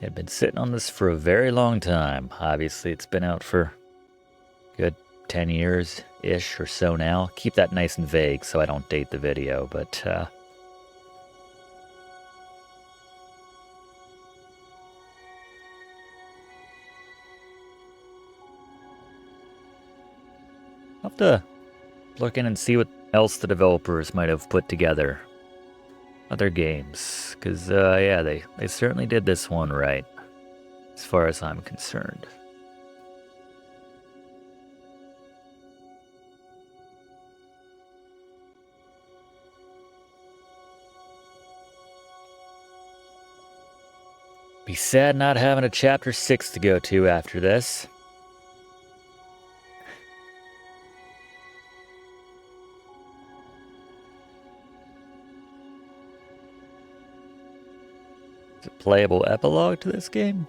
Speaker 1: I'd been sitting on this for a very long time. Obviously, it's been out for a good 10 years-ish or so now. Keep that nice and vague so I don't date the video, but I'll have to look in and see what else the developers might have put together. Other games. Because, yeah, they certainly did this one right. As far as I'm concerned. Be sad not having a chapter 6 to go to after this. Is it playable epilogue to this game?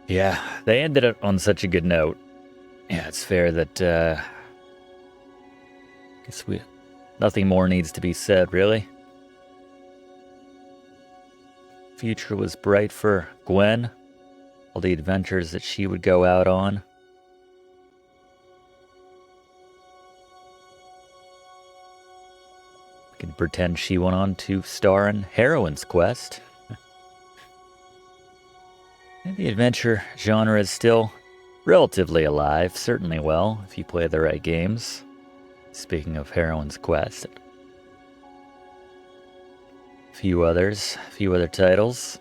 Speaker 1: Yeah, they ended it on such a good note. Yeah, it's fair that, guess nothing more needs to be said, really. Future was bright for Gwen. All the adventures that she would go out on. We can pretend she went on to star in Heroine's Quest. I think The adventure genre is still relatively alive, certainly well, if you play the right games. Speaking of Heroine's Quest. A few other titles.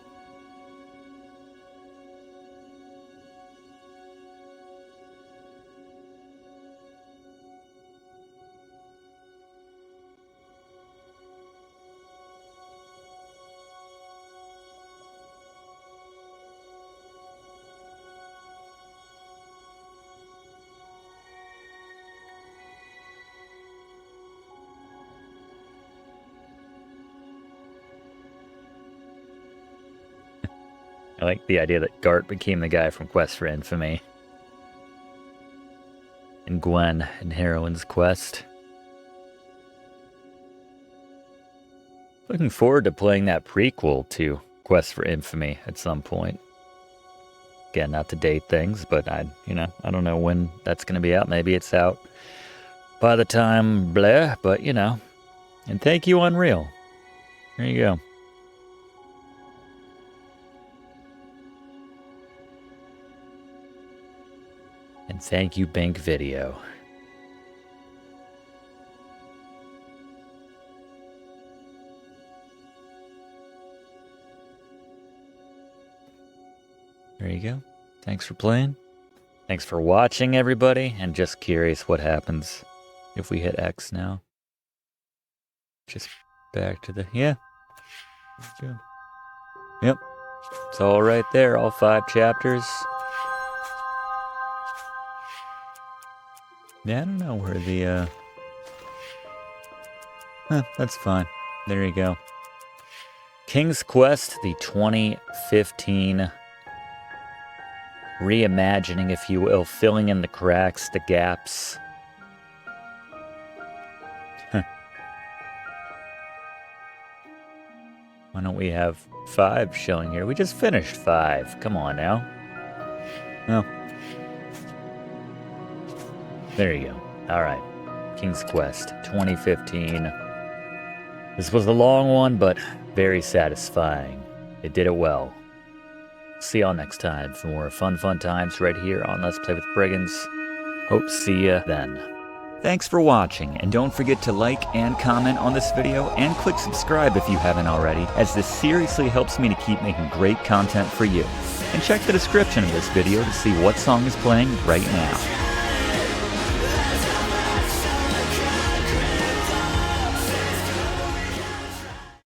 Speaker 1: I like the idea that Gart became the guy from Quest for Infamy. And Gwen in Heroine's Quest. Looking forward to playing that prequel to Quest for Infamy at some point. Again, not to date things, but I don't know when that's going to be out. Maybe it's out by the time blah, but And thank you, Unreal. There you go. And thank you, Bank Video. There you go. Thanks for playing. Thanks for watching, everybody. And just curious what happens if we hit X now. Just back to the... Yeah. Good. Yep. It's all right there. All 5 chapters. Yeah, I don't know where the, that's fine. There you go. King's Quest, the 2015 reimagining, if you will, filling in the cracks, the gaps. Why don't we have 5 showing here? We just finished 5. Come on now. No. There you go. All right. King's Quest 2015. This was a long one, but very satisfying. It did it well. See y'all next time for more fun times right here on Let's Play with Brigands. Hope to see ya then. Thanks for watching, and don't forget to like and comment on this video, and click subscribe if you haven't already, as this seriously helps me to keep making great content for you. And check the description of this video to see what song is playing right now.